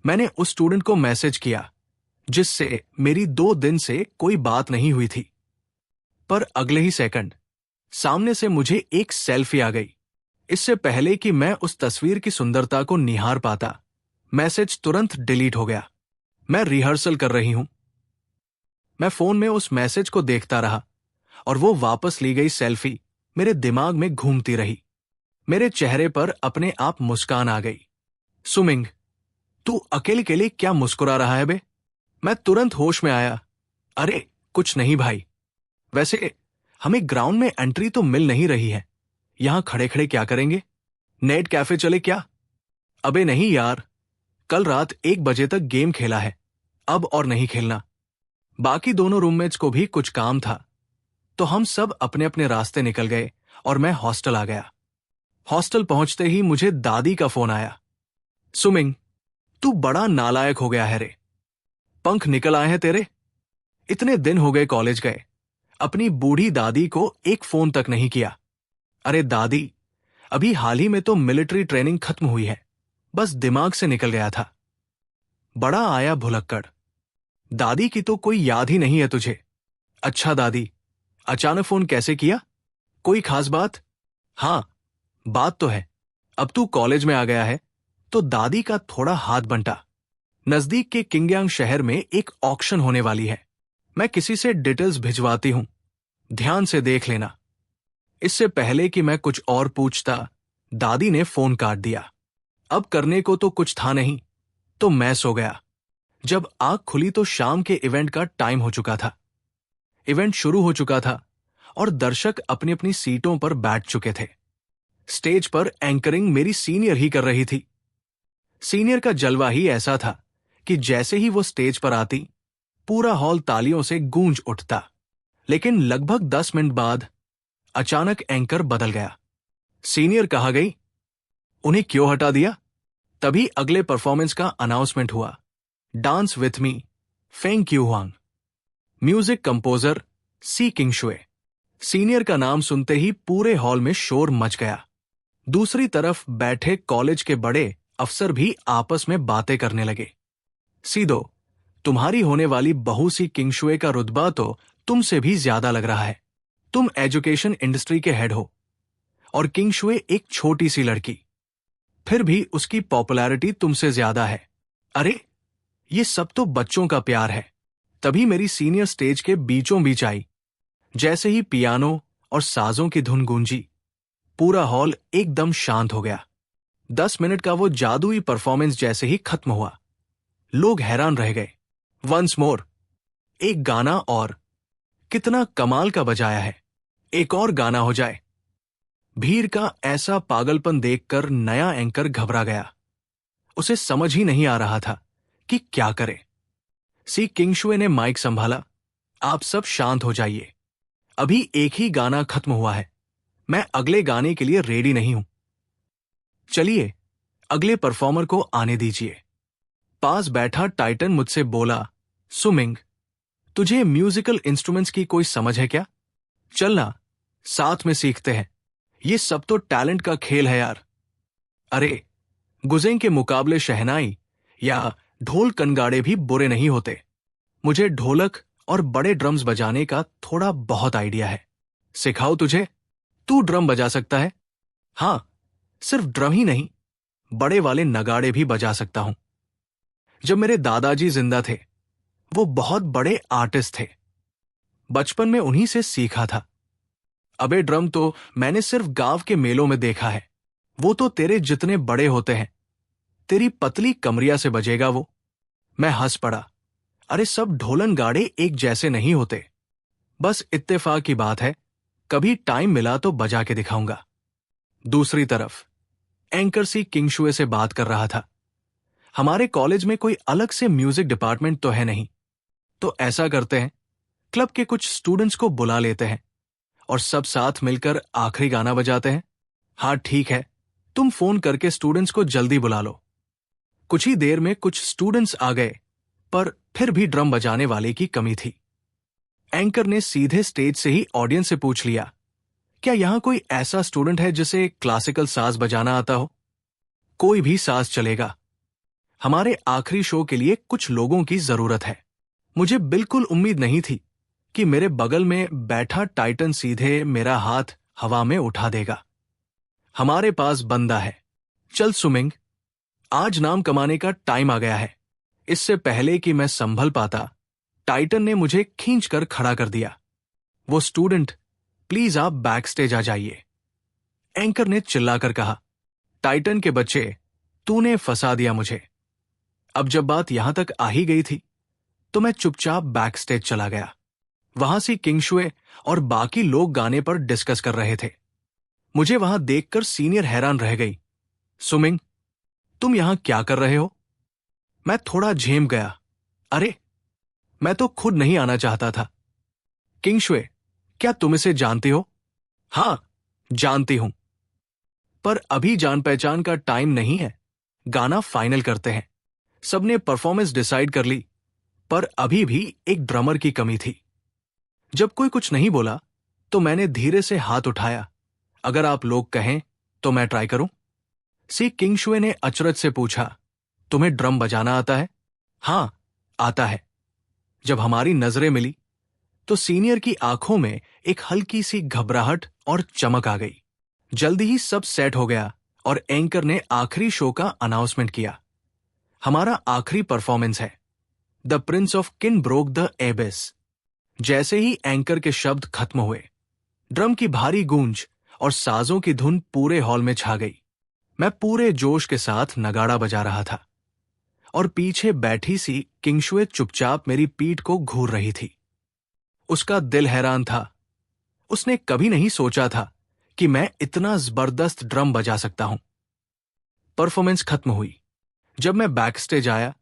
मैंने उस स्टूडेंट को मैसेज किया जिससे मेरी 2 दिन से कोई बात नहीं हुई थी। पर अगले ही सेकंड सामने से मुझे एक सेल्फी आ गई। इससे पहले कि मैं उस तस्वीर की सुंदरता को निहार पाता, मैसेज तुरंत डिलीट हो गया। मैं रिहर्सल कर रही हूं। मैं फोन में उस मैसेज को देखता रहा और वो वापस ली गई सेल्फी मेरे दिमाग में घूमती रही। मेरे चेहरे पर अपने आप मुस्कान आ गई। सुमिंग, तू अकेले के लिए क्या मुस्कुरा रहा है बे? मैं तुरंत होश में आया। अरे कुछ नहीं भाई, वैसे हमें ग्राउंड में एंट्री तो मिल नहीं रही है, यहां खड़े खड़े क्या करेंगे? नेट कैफे चले क्या? अबे नहीं यार, कल रात 1 बजे तक गेम खेला है, अब और नहीं खेलना। बाकी दोनों रूममेट्स को भी कुछ काम था, तो हम सब अपने अपने रास्ते निकल गए और मैं हॉस्टल आ गया। हॉस्टल पहुंचते ही मुझे दादी का फोन आया। सुमिंग, तू बड़ा नालायक हो गया है रे। पंख निकल आए हैं तेरे। इतने दिन हो गए कॉलेज गए, अपनी बूढ़ी दादी को एक फोन तक नहीं किया। अरे दादी, अभी हाल ही में तो मिलिट्री ट्रेनिंग खत्म हुई है, बस दिमाग से निकल गया था। बड़ा आया भुलक्कड़। दादी की तो कोई याद ही नहीं है तुझे। अच्छा दादी, अचानक फोन कैसे किया? कोई खास बात? हाँ, बात तो है। अब तू कॉलेज में आ गया है तो दादी का थोड़ा हाथ बंटा। नजदीक के किंगयांग शहर में एक ऑक्शन होने वाली है। मैं किसी से डिटेल्स भिजवाती हूं, ध्यान से देख लेना। इससे पहले कि मैं कुछ और पूछता, दादी ने फोन काट दिया। अब करने को तो कुछ था नहीं, तो मैं सो गया। जब आंख खुली तो शाम के इवेंट का टाइम हो चुका था। इवेंट शुरू हो चुका था और दर्शक अपनी अपनी सीटों पर बैठ चुके थे। स्टेज पर एंकरिंग मेरी सीनियर ही कर रही थी। सीनियर का जलवा ही ऐसा था कि जैसे ही वो स्टेज पर आती, पूरा हॉल तालियों से गूंज उठता। लेकिन लगभग 10 मिनट बाद अचानक एंकर बदल गया। सीनियर कहा गई, उन्हें क्यों हटा दिया? तभी अगले परफॉर्मेंस का अनाउंसमेंट हुआ। Dance with me, Feng Qiuhuang. Music composer Xi Qingxue. Senior का नाम सुनते ही पूरे हॉल में शोर मच गया। दूसरी तरफ बैठे कॉलेज के बड़े अफसर भी आपस में बातें करने लगे। सीधो, तुम्हारी होने वाली बहू सी किंगशुए का रुतबा तो तुमसे भी ज्यादा लग रहा है। तुम एजुकेशन इंडस्ट्री के हेड हो और किंगशुए एक छोटी सी लड़की, फिर भी उसकी पॉपुलैरिटी तुमसे ज्यादा है। अरे ये सब तो बच्चों का प्यार है। तभी मेरी सीनियर स्टेज के बीचों बीच आई। जैसे ही पियानो और साजों की धुन गूंजी, पूरा हॉल एकदम शांत हो गया। 10 मिनट का वो जादुई परफॉर्मेंस जैसे ही खत्म हुआ, लोग हैरान रह गए। वंस मोर, एक गाना और, कितना कमाल का बजाया है, एक और गाना हो जाए। भीड़ का ऐसा पागलपन देखकर नया एंकर घबरा गया। उसे समझ ही नहीं आ रहा था कि क्या करे। सी किंगशुए ने माइक संभाला। आप सब शांत हो जाइए, अभी एक ही गाना खत्म हुआ है, मैं अगले गाने के लिए रेडी नहीं हूं। चलिए अगले परफॉर्मर को आने दीजिए। पास बैठा टाइटन मुझसे बोला, सुमिंग, तुझे म्यूजिकल इंस्ट्रूमेंट्स की कोई समझ है क्या? चलना, साथ में सीखते हैं। ये सब तो टैलेंट का खेल है यार। अरे गुजेंग के मुकाबले शहनाई या ढोल कनगाड़े भी बुरे नहीं होते। मुझे ढोलक और बड़े ड्रम्स बजाने का थोड़ा बहुत आइडिया है, सिखाओ तुझे? तू ड्रम बजा सकता है? हाँ, सिर्फ ड्रम ही नहीं, बड़े वाले नगाड़े भी बजा सकता हूं। जब मेरे दादाजी जिंदा थे, वो बहुत बड़े आर्टिस्ट थे। बचपन में उन्हीं से सीखा था। अबे ड्रम तो मैंने सिर्फ गांव के मेलों में देखा है, वो तो तेरे जितने बड़े होते हैं, तेरी पतली कमरिया से बजेगा वो। मैं हंस पड़ा। अरे सब ढोलन गाड़े एक जैसे नहीं होते, बस इत्तेफाक की बात है, कभी टाइम मिला तो बजा के दिखाऊंगा। दूसरी तरफ एंकर सी किंगशुए से बात कर रहा था। हमारे कॉलेज में कोई अलग से म्यूजिक डिपार्टमेंट तो है नहीं, तो ऐसा करते हैं, क्लब के कुछ स्टूडेंट्स को बुला लेते हैं और सब साथ मिलकर आखिरी गाना बजाते हैं। हाँ ठीक है, तुम फोन करके स्टूडेंट्स को जल्दी बुला लो। कुछ ही देर में कुछ स्टूडेंट्स आ गए, पर फिर भी ड्रम बजाने वाले की कमी थी। एंकर ने सीधे स्टेज से ही ऑडियंस से पूछ लिया, क्या यहां कोई ऐसा स्टूडेंट है जिसे क्लासिकल साज बजाना आता हो? कोई भी साज चलेगा। हमारे आखिरी शो के लिए कुछ लोगों की जरूरत है। मुझे बिल्कुल उम्मीद नहीं थी कि मेरे बगल में बैठा टाइटन सीधे मेरा हाथ हवा में उठा देगा। हमारे पास बंदा है, चल सुमिंग, आज नाम कमाने का टाइम आ गया है। इससे पहले कि मैं संभल पाता, टाइटन ने मुझे खींचकर खड़ा कर दिया। वो स्टूडेंट, प्लीज आप बैक स्टेज आ जाइए, एंकर ने चिल्लाकर कहा। टाइटन के बच्चे, तूने फंसा दिया मुझे। अब जब बात यहां तक आ ही गई थी तो मैं चुपचाप बैक स्टेज चला गया। वहां से किंगशुए और बाकी लोग गाने पर डिस्कस कर रहे थे। मुझे वहां देखकर सीनियर हैरान रह गई। सुमिंग, तुम यहां क्या कर रहे हो? मैं थोड़ा झेम गया। अरे, मैं तो खुद नहीं आना चाहता था। किंगशुए, क्या तुम इसे जानते हो? हां, जानती हूं, पर अभी जान पहचान का टाइम नहीं है। गाना फाइनल करते हैं। सबने परफॉर्मेंस डिसाइड कर ली, पर अभी भी एक ड्रमर की कमी थी। जब कोई कुछ नहीं बोला तो मैंने धीरे से हाथ उठाया। अगर आप लोग कहें तो मैं ट्राई करूं? सी किंगशुए ने अचरज से पूछा, तुम्हें ड्रम बजाना आता है? हां, आता है। जब हमारी नजरें मिली तो सीनियर की आंखों में एक हल्की सी घबराहट और चमक आ गई। जल्दी ही सब सेट हो गया और एंकर ने आखिरी शो का अनाउंसमेंट किया। हमारा आखिरी परफॉर्मेंस है, the Prince of kin broke the एबिस। जैसे ही एंकर के शब्द खत्म हुए, ड्रम की भारी गूंज और साजों की धुन पूरे हॉल में छा गई। मैं पूरे जोश के साथ नगाड़ा बजा रहा था और पीछे बैठी सी किंगशुए चुपचाप मेरी पीठ को घूर रही थी। उसका दिल हैरान था। उसने कभी नहीं सोचा था कि मैं इतना जबरदस्त ड्रम बजा सकता हूं। परफॉर्मेंस खत्म हुई। जब मैं बैक स्टेज आया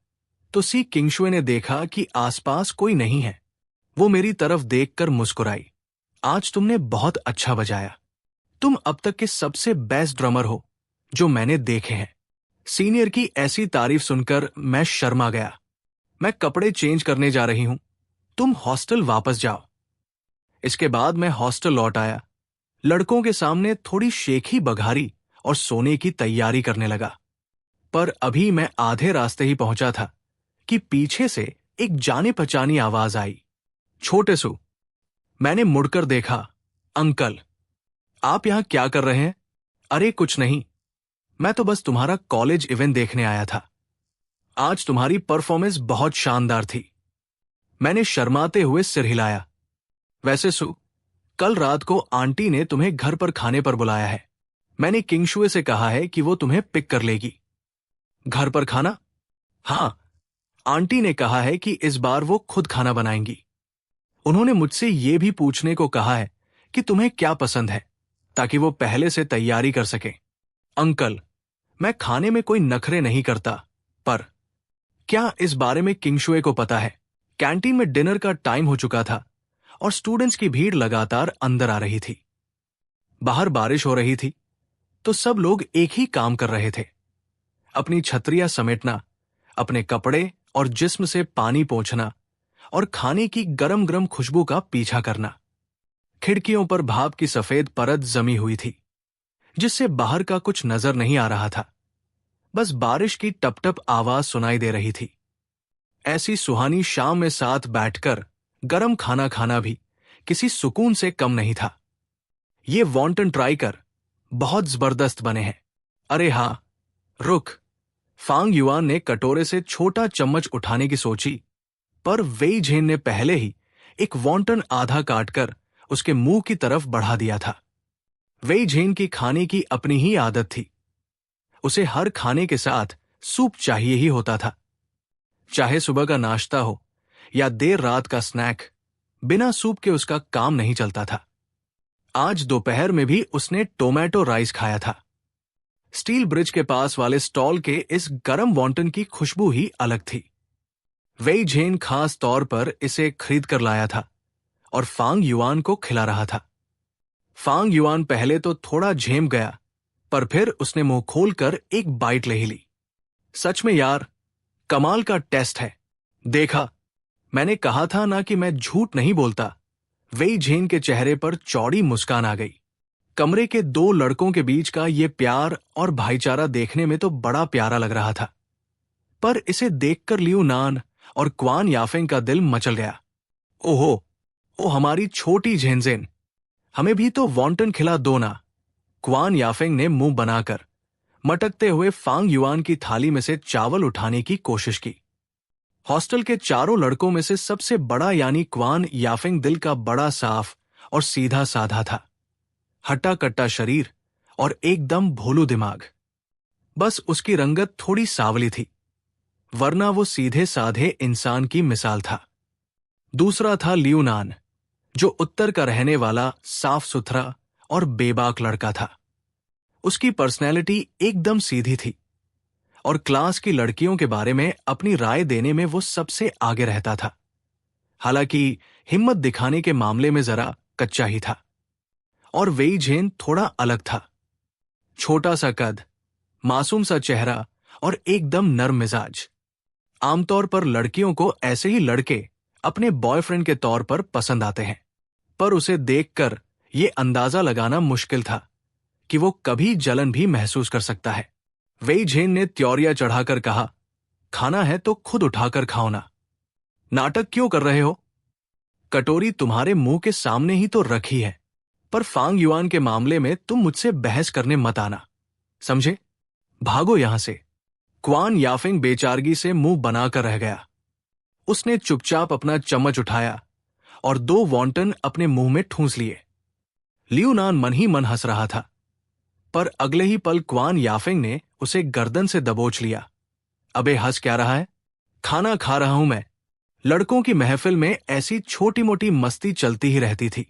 तो सी किंगशुए ने देखा कि आसपास कोई नहीं है। वो मेरी तरफ देखकर मुस्कुराई। आज तुमने बहुत अच्छा बजाया। तुम अब तक के सबसे बेस्ट ड्रमर हो जो मैंने देखे हैं। सीनियर की ऐसी तारीफ सुनकर मैं शर्मा गया। मैं कपड़े चेंज करने जा रही हूं, तुम हॉस्टल वापस जाओ। इसके बाद मैं हॉस्टल लौट आया। लड़कों के सामने थोड़ी शेखी बघारी और सोने की तैयारी करने लगा। पर अभी मैं आधे रास्ते ही पहुंचा था कि पीछे से एक जाने पहचानी आवाज आई, छोटे सु। मैंने मुड़कर देखा। अंकल, आप यहां क्या कर रहे हैं? अरे कुछ नहीं, मैं तो बस तुम्हारा कॉलेज इवेंट देखने आया था। आज तुम्हारी परफॉर्मेंस बहुत शानदार थी। मैंने शर्माते हुए सिर हिलाया। वैसे सु, कल रात को आंटी ने तुम्हें घर पर खाने पर बुलाया है। मैंने किंगशुए से कहा है कि वो तुम्हें पिक कर लेगी। घर पर खाना? हां, आंटी ने कहा है कि इस बार वो खुद खाना बनाएंगी। उन्होंने मुझसे ये भी पूछने को कहा है कि तुम्हें क्या पसंद है, ताकि वो पहले से तैयारी कर सके। अंकल, मैं खाने में कोई नखरे नहीं करता, पर क्या इस बारे में किंगशुए को पता है? कैंटीन में डिनर का टाइम हो चुका था और स्टूडेंट्स की भीड़ लगातार अंदर आ रही थी। बाहर बारिश हो रही थी तो सब लोग एक ही काम कर रहे थे, अपनी छतरियां समेटना, अपने कपड़े और जिस्म से पानी पोंछना और खाने की गरम गरम खुशबू का पीछा करना। खिड़कियों पर भाप की सफेद परत जमी हुई थी, जिससे बाहर का कुछ नजर नहीं आ रहा था। बस बारिश की टप-टप आवाज सुनाई दे रही थी। ऐसी सुहानी शाम में साथ बैठकर गरम खाना खाना भी किसी सुकून से कम नहीं था। ये वॉन्टन ट्राई कर, बहुत जबरदस्त बने हैं। अरे हां, रुक। फांग युआन ने कटोरे से छोटा चम्मच उठाने की सोची, पर वेई झेन ने पहले ही एक वॉन्टन आधा काटकर उसके मुंह की तरफ बढ़ा दिया था। वेई झेन की खाने की अपनी ही आदत थी। उसे हर खाने के साथ सूप चाहिए ही होता था। चाहे सुबह का नाश्ता हो या देर रात का स्नैक, बिना सूप के उसका काम नहीं चलता था। आज दोपहर में भी उसने टोमेटो राइस खाया था। स्टील ब्रिज के पास वाले स्टॉल के इस गरम वॉन्टन की खुशबू ही अलग थी। वेई झेन खास तौर पर इसे खरीद कर लाया था और फांग युआन को खिला रहा था। फांग युआन पहले तो थोड़ा झेम गया, पर फिर उसने मुंह खोलकर एक बाइट ले ही ली। सच में यार, कमाल का टेस्ट है। देखा, मैंने कहा था ना कि मैं झूठ नहीं बोलता। वेई झेन के चेहरे पर चौड़ी मुस्कान आ गई। कमरे के दो लड़कों के बीच का ये प्यार और भाईचारा देखने में तो बड़ा प्यारा लग रहा था। पर इसे देखकर लियू नान और क्वान याफेंग का दिल मचल गया। ओहो, ओ हमारी छोटी झेनझेन, हमें भी तो वॉन्टन खिला दो ना। क्वान याफेंग ने मुंह बनाकर मटकते हुए फांग युआन की थाली में से चावल उठाने की कोशिश की। हॉस्टल के चारों लड़कों में से सबसे बड़ा यानी क्वान याफेंग दिल का बड़ा साफ और सीधा साधा था। हट्टा कट्टा शरीर और एकदम भोलू दिमाग। बस उसकी रंगत थोड़ी सांवली थी, वरना वो सीधे साधे इंसान की मिसाल था। दूसरा था लियू नान, जो उत्तर का रहने वाला साफ सुथरा और बेबाक लड़का था। उसकी पर्सनैलिटी एकदम सीधी थी और क्लास की लड़कियों के बारे में अपनी राय देने में वो सबसे आगे रहता था। हालांकि हिम्मत दिखाने के मामले में जरा कच्चा ही था। और वेई झेन थोड़ा अलग था। छोटा सा कद, मासूम सा चेहरा और एकदम नर्म मिजाज। आमतौर पर लड़कियों को ऐसे ही लड़के अपने बॉयफ्रेंड के तौर पर पसंद आते हैं, पर उसे देखकर यह अंदाजा लगाना मुश्किल था कि वो कभी जलन भी महसूस कर सकता है। वेई झेन ने त्योरिया चढ़ाकर कहा, खाना है तो खुद उठाकर खाओ ना, नाटक क्यों कर रहे हो? कटोरी तुम्हारे मुंह के सामने ही तो रखी है, पर फांग युआन के मामले में तुम मुझसे बहस करने मत आना, समझे? भागो यहां से। क्वान याफेंग बेचारगी से मुंह बनाकर रह गया। उसने चुपचाप अपना चम्मच उठाया और 2 वॉन्टन अपने मुंह में ठूंस लिए। लियू नान मन ही मन हंस रहा था, पर अगले ही पल क्वान याफेंग ने उसे गर्दन से दबोच लिया। अबे हंस क्या रहा है? खाना खा रहा हूं मैं। लड़कों की महफिल में ऐसी छोटी मोटी मस्ती चलती ही रहती थी।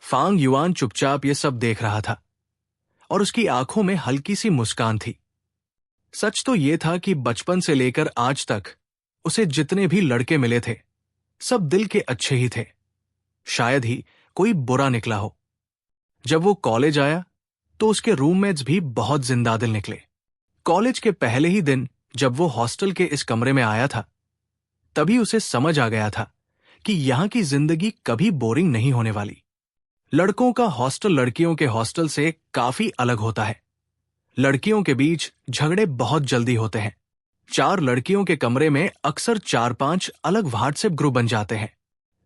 फांग युआन चुपचाप ये सब देख रहा था और उसकी आंखों में हल्की सी मुस्कान थी। सच तो यह था कि बचपन से लेकर आज तक उसे जितने भी लड़के मिले थे, सब दिल के अच्छे ही थे। शायद ही कोई बुरा निकला हो। जब वो कॉलेज आया तो उसके रूममेट्स भी बहुत जिंदादिल निकले। कॉलेज के पहले ही दिन जब वो हॉस्टल के इस कमरे में आया था, तभी उसे समझ आ गया था कि यहां की जिंदगी कभी बोरिंग नहीं होने वाली। लड़कों का हॉस्टल लड़कियों के हॉस्टल से काफी अलग होता है। लड़कियों के बीच झगड़े बहुत जल्दी होते हैं। 4 लड़कियों के कमरे में अक्सर 4-5 अलग व्हाट्सएप ग्रुप बन जाते हैं।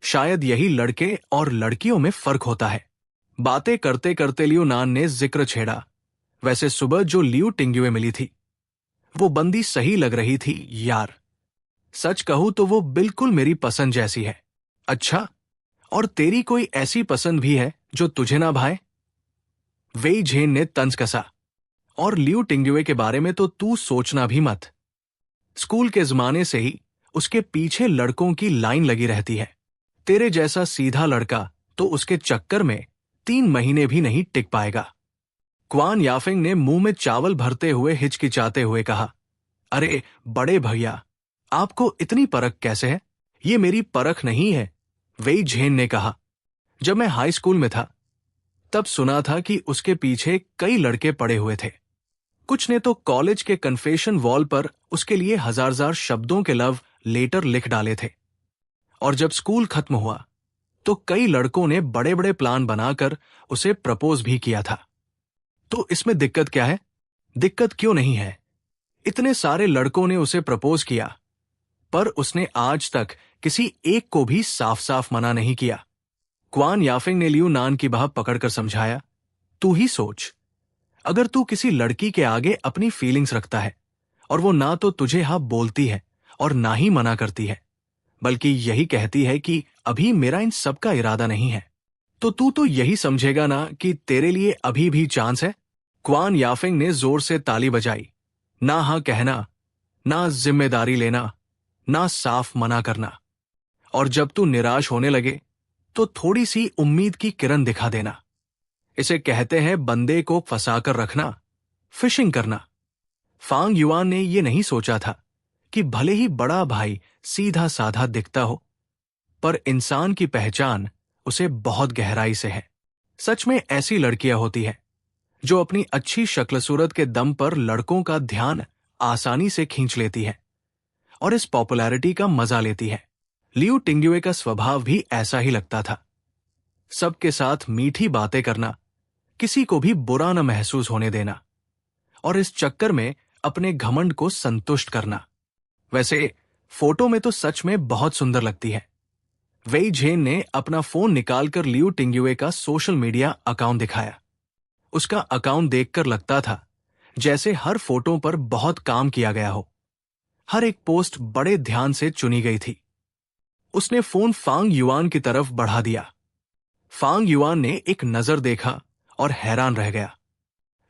शायद यही लड़के और लड़कियों में फर्क होता है। बातें करते करते लियू नान ने जिक्र छेड़ा, वैसे सुबह जो लियू टिंग्युए मिली थी, वो बंदी सही लग रही थी यार। सच कहूं तो वो बिल्कुल मेरी पसंद जैसी है। अच्छा, और तेरी कोई ऐसी पसंद भी है जो तुझे ना भाए? वेई झेन ने तंज कसा, और लियू टिंग्युए के बारे में तो तू सोचना भी मत। स्कूल के जमाने से ही उसके पीछे लड़कों की लाइन लगी रहती है। तेरे जैसा सीधा लड़का तो उसके चक्कर में 3 महीने भी नहीं टिक पाएगा। क्वान याफेंग ने मुंह में चावल भरते हुए हिचकिचाते हुए कहा, अरे बड़े भैया, आपको इतनी परख कैसे है? ये मेरी परख नहीं है, वेई झेन ने कहा। जब मैं हाई स्कूल में था तब सुना था कि उसके पीछे कई लड़के पड़े हुए थे। कुछ ने तो कॉलेज के कन्फेशन वॉल पर उसके लिए हजार शब्दों के लव लेटर लिख डाले थे। और जब स्कूल खत्म हुआ तो कई लड़कों ने बड़े बड़े प्लान बनाकर उसे प्रपोज भी किया था। तो इसमें दिक्कत क्या है? दिक्कत क्यों नहीं है? इतने सारे लड़कों ने उसे प्रपोज किया, पर उसने आज तक किसी एक को भी साफ साफ मना नहीं किया। क्वान याफेंग ने लियू नान की बाह पकड़कर समझाया, तू ही सोच, अगर तू किसी लड़की के आगे अपनी फीलिंग्स रखता है और वो ना तो तुझे हाँ बोलती है और ना ही मना करती है, बल्कि यही कहती है कि अभी मेरा इन सब का इरादा नहीं है, तो तू तो यही समझेगा ना कि तेरे लिए अभी भी चांस है। क्वान याफेंग ने जोर से ताली बजाई। ना हाँ कहना, ना जिम्मेदारी लेना, ना साफ मना करना। और जब तू निराश होने लगे तो थोड़ी सी उम्मीद की किरण दिखा देना। इसे कहते हैं बंदे को फंसाकर रखना, फिशिंग करना। फांग युआन ने यह नहीं सोचा था कि भले ही बड़ा भाई सीधा साधा दिखता हो, पर इंसान की पहचान उसे बहुत गहराई से है। सच में ऐसी लड़कियां होती हैं जो अपनी अच्छी शक्ल सूरत के दम पर लड़कों का ध्यान आसानी से खींच लेती है और इस पॉपुलैरिटी का मजा लेती है। लियू टिंग्युए का स्वभाव भी ऐसा ही लगता था। सबके साथ मीठी बातें करना, किसी को भी बुरा न महसूस होने देना और इस चक्कर में अपने घमंड को संतुष्ट करना। वैसे फोटो में तो सच में बहुत सुंदर लगती है। वेई झेन ने अपना फोन निकालकर लियू टिंग्युए का सोशल मीडिया अकाउंट दिखाया। उसका अकाउंट देखकर लगता था जैसे हर फोटो पर बहुत काम किया गया हो। हर एक पोस्ट बड़े ध्यान से चुनी गई थी। उसने फोन फांग युआन की तरफ बढ़ा दिया। फांग युआन ने एक नजर देखा और हैरान रह गया।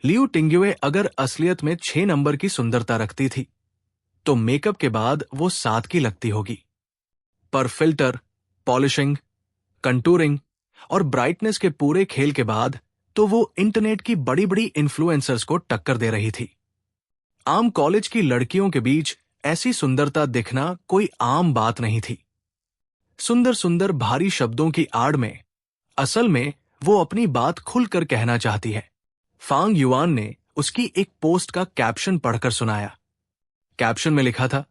लियू टिंग्युए अगर असलियत में 6 नंबर की सुंदरता रखती थी तो मेकअप के बाद वो 7 की लगती होगी। पर फिल्टर, पॉलिशिंग, कंटूरिंग और ब्राइटनेस के पूरे खेल के बाद तो वो इंटरनेट की बड़ी बड़ी इन्फ्लुएंसर्स को टक्कर दे रही थी। आम कॉलेज की लड़कियों के बीच ऐसी सुंदरता दिखना कोई आम बात नहीं थी। सुंदर सुंदर भारी शब्दों की आड़ में असल में वो अपनी बात खुलकर कहना चाहती है। फांग युआन ने उसकी एक पोस्ट का कैप्शन पढ़कर सुनाया। कैप्शन में लिखा था,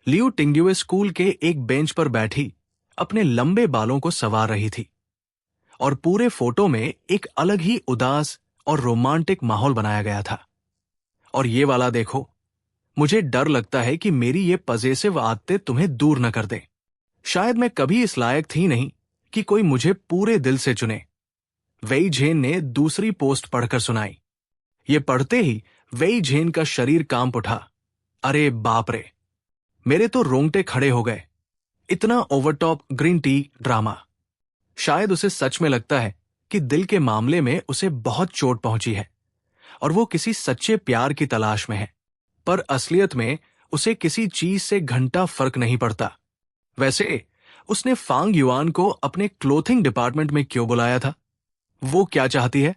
लियू टिंग्युए स्कूल के एक बेंच पर बैठी अपने लंबे बालों को संवार रही थी और पूरे फोटो में एक अलग ही उदास और रोमांटिक माहौल बनाया गया था। और ये वाला देखो, मुझे डर लगता है कि मेरी ये पजेसिव आदतें तुम्हें दूर न कर दें। शायद मैं कभी इस लायक थी नहीं कि कोई मुझे पूरे दिल से चुने। वेई झेन ने दूसरी पोस्ट पढ़कर सुनाई। ये पढ़ते ही वेई झेन का शरीर कांप उठा। अरे बाप रे, मेरे तो रोंगटे खड़े हो गए। इतना ओवरटॉप ग्रीन टी ड्रामा। शायद उसे सच में लगता है कि दिल के मामले में उसे बहुत चोट पहुंची है और वो किसी सच्चे प्यार की तलाश में है। पर असलियत में उसे किसी चीज से घंटा फर्क नहीं पड़ता। वैसे उसने फांग युआन को अपने क्लोथिंग डिपार्टमेंट में क्यों बुलाया था? वो क्या चाहती है,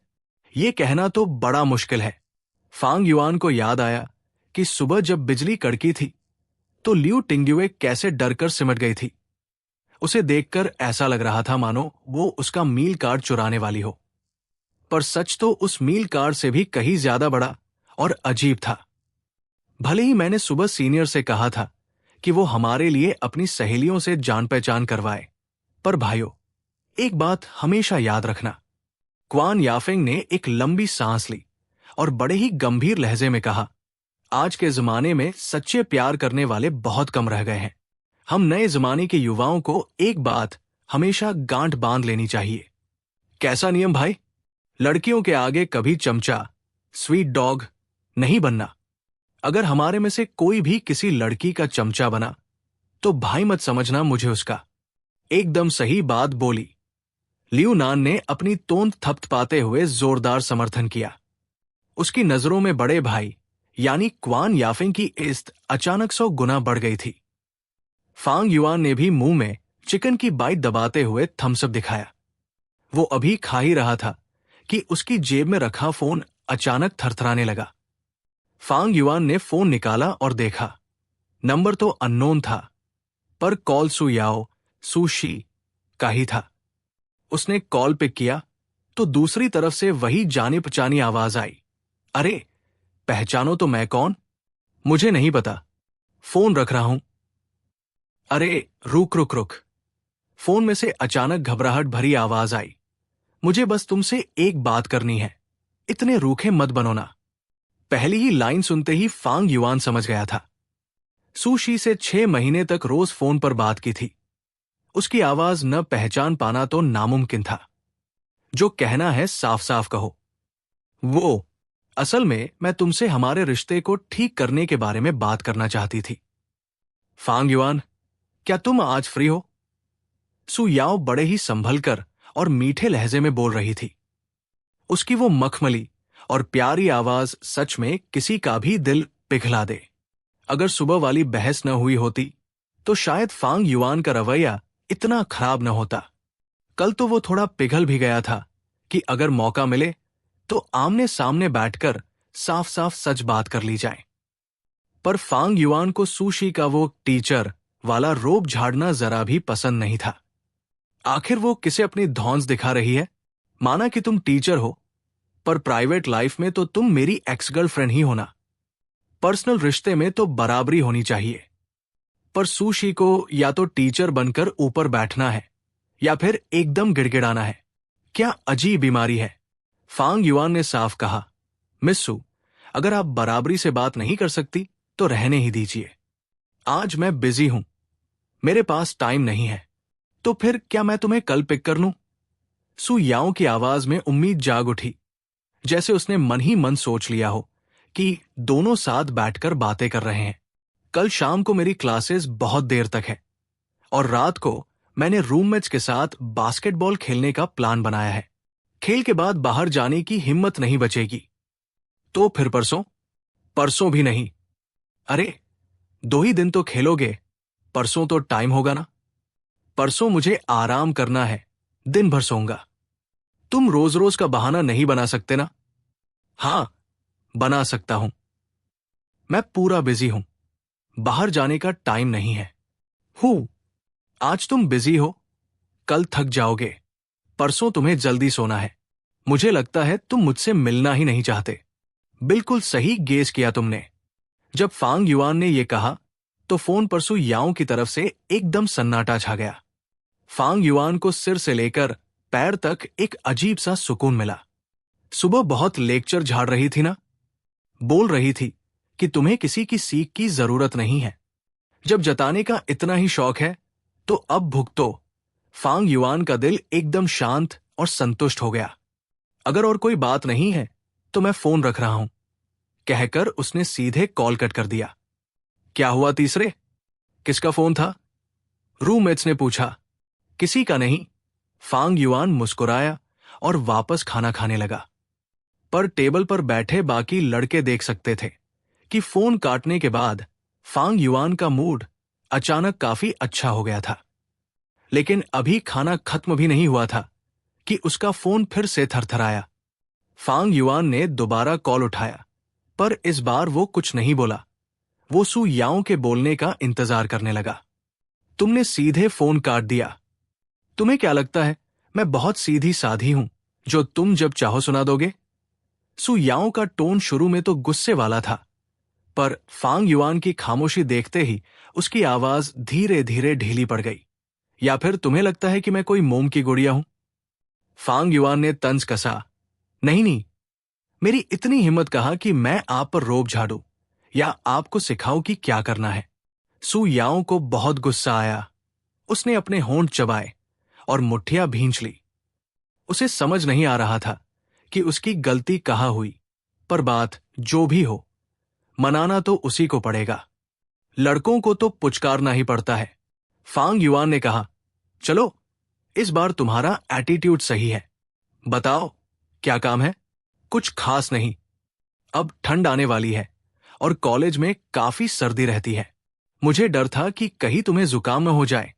ये कहना तो बड़ा मुश्किल है। फांग युआन को याद आया कि सुबह जब बिजली कड़की थी तो लियू टिंग्युए कैसे डरकर सिमट गई थी। उसे देखकर ऐसा लग रहा था मानो वो उसका मील कार्ड चुराने वाली हो। पर सच तो उस मील कार्ड से भी कहीं ज्यादा बड़ा और अजीब था। भले ही मैंने सुबह सीनियर से कहा था कि वो हमारे लिए अपनी सहेलियों से जान पहचान करवाए, पर भाइयों, एक बात हमेशा याद रखना। क्वान याफेंग ने एक लंबी सांस ली और बड़े ही गंभीर लहजे में कहा, आज के जमाने में सच्चे प्यार करने वाले बहुत कम रह गए हैं। हम नए जमाने के युवाओं को एक बात हमेशा गांठ बांध लेनी चाहिए। कैसा नियम भाई? लड़कियों के आगे कभी चमचा, स्वीट डॉग नहीं बनना। अगर हमारे में से कोई भी किसी लड़की का चमचा बना तो भाई मत समझना मुझे उसका। एकदम सही बात बोली। लियू नान ने अपनी तोंद थपथपाते हुए जोरदार समर्थन किया। उसकी नजरों में बड़े भाई यानी क्वान याफिंग की इज्जत अचानक 100 गुना बढ़ गई थी। फांग युआन ने भी मुंह में चिकन की बाइट दबाते हुए थम्सअप दिखाया। वो अभी खा ही रहा था कि उसकी जेब में रखा फोन अचानक थरथराने लगा। फांग युआन ने फोन निकाला और देखा। नंबर तो अननोन था, पर कॉल सु याओ सु शी का ही था। उसने कॉल पिक किया तो दूसरी तरफ से वही जानी पहचानी आवाज आई। अरे, पहचानो तो मैं कौन? मुझे नहीं पता, फोन रख रहा हूं। अरे रुक रुक रुक। फोन में से अचानक घबराहट भरी आवाज आई। मुझे बस तुमसे एक बात करनी है, इतने रूखे मत बनो ना। पहली ही लाइन सुनते ही फांग युआन समझ गया था। सुशी से 6 महीने तक रोज फोन पर बात की थी। उसकी आवाज न पहचान पाना तो नामुमकिन था। जो कहना है साफ साफ कहो। वो, असल में मैं तुमसे हमारे रिश्ते को ठीक करने के बारे में बात करना चाहती थी। फांग युआन, क्या तुम आज फ्री हो? सु याओ बड़े ही संभल कर और मीठे लहजे में बोल रही थी। उसकी वो मखमली और प्यारी आवाज सच में किसी का भी दिल पिघला दे। अगर सुबह वाली बहस न हुई होती तो शायद फांग युआन का रवैया इतना खराब न होता। कल तो वो थोड़ा पिघल भी गया था कि अगर मौका मिले तो आमने सामने बैठकर साफ साफ सच बात कर ली जाए। पर फांग युआन को सुशी का वो टीचर वाला रोब झाड़ना जरा भी पसंद नहीं था। आखिर वो किसे अपनी धौंस दिखा रही है? माना कि तुम टीचर हो, पर प्राइवेट लाइफ में तो तुम मेरी एक्स गर्लफ्रेंड ही होना। पर्सनल रिश्ते में तो बराबरी होनी चाहिए। पर सुशी को या तो टीचर बनकर ऊपर बैठना है या फिर एकदम गिड़गिड़ाना है। क्या अजीब बीमारी है। फांग युआन ने साफ कहा, मिस सु, अगर आप बराबरी से बात नहीं कर सकती तो रहने ही दीजिए। आज मैं बिजी हूं, मेरे पास टाइम नहीं है। तो फिर क्या मैं तुम्हें कल पिक कर लूं? सू याओ की आवाज में उम्मीद जाग उठी, जैसे उसने मन ही मन सोच लिया हो कि दोनों साथ बैठकर बातें कर रहे हैं। कल शाम को मेरी क्लासेस बहुत देर तक है और रात को मैंने रूममेट्स के साथ बास्केटबॉल खेलने का प्लान बनाया है। खेल के बाद बाहर जाने की हिम्मत नहीं बचेगी। तो फिर परसों? परसों भी नहीं। अरे, 2 ही दिन तो खेलोगे, परसों तो टाइम होगा ना। परसों मुझे आराम करना है, दिन भर सोऊंगा। तुम रोज रोज का बहाना नहीं बना सकते ना। हाँ, बना सकता हूं। मैं पूरा बिजी हूं, बाहर जाने का टाइम नहीं है। हूं, आज तुम बिजी हो, कल थक जाओगे, परसों तुम्हें जल्दी सोना है। मुझे लगता है तुम मुझसे मिलना ही नहीं चाहते। बिल्कुल सही गेस किया तुमने। जब फांग युआन ने यह कहा तो फोन पर सू याओ की तरफ से एकदम सन्नाटा छा गया। फांग युआन को सिर से लेकर पैर तक एक अजीब सा सुकून मिला। सुबह बहुत लेक्चर झाड़ रही थी ना, बोल रही थी कि तुम्हें किसी की सीख की जरूरत नहीं है। जब जताने का इतना ही शौक है तो अब भुगतो। फांग युआन का दिल एकदम शांत और संतुष्ट हो गया। अगर और कोई बात नहीं है तो मैं फोन रख रहा हूं, कहकर उसने सीधे कॉल कट कर दिया। क्या हुआ तीसरे? किसका फोन था? रूममेट्स ने पूछा। किसी का नहीं। फांग युआन मुस्कुराया और वापस खाना खाने लगा। पर टेबल पर बैठे बाकी लड़के देख सकते थे कि फोन काटने के बाद फांग युआन का मूड अचानक काफी अच्छा हो गया था। लेकिन अभी खाना खत्म भी नहीं हुआ था कि उसका फोन फिर से थरथराया। फांग युआन ने दोबारा कॉल उठाया, पर इस बार वो कुछ नहीं बोला। वो सू याओ के बोलने का इंतजार करने लगा। तुमने सीधे फोन काट दिया। तुम्हें क्या लगता है मैं बहुत सीधी साधी हूं जो तुम जब चाहो सुना दोगे? सू याओ का टोन शुरू में तो गुस्से वाला था, पर फांग युआन की खामोशी देखते ही उसकी आवाज धीरे धीरे ढीली पड़ गई। या फिर तुम्हें लगता है कि मैं कोई मोम की गुड़िया हूं? फांग युआन ने तंज कसा। नहीं नहीं, मेरी इतनी हिम्मत कहा कि मैं आप पर रोब झाड़ू या आपको सिखाऊं कि क्या करना है। सू याओ को बहुत गुस्सा आया। उसने अपने होंठ चबाए और मुट्ठियां भींच ली। उसे समझ नहीं आ रहा था कि उसकी गलती कहाँ हुई, पर बात जो भी हो, मनाना तो उसी को पड़ेगा। लड़कों को तो पुचकारना ही पड़ता है। फांग युआन ने कहा, चलो, इस बार तुम्हारा एटीट्यूड सही है। बताओ, क्या काम है? कुछ खास नहीं। अब ठंड आने वाली है और कॉलेज में काफी सर्दी रहती है। मुझे डर था कि कहीं तुम्हें जुकाम न हो जाए,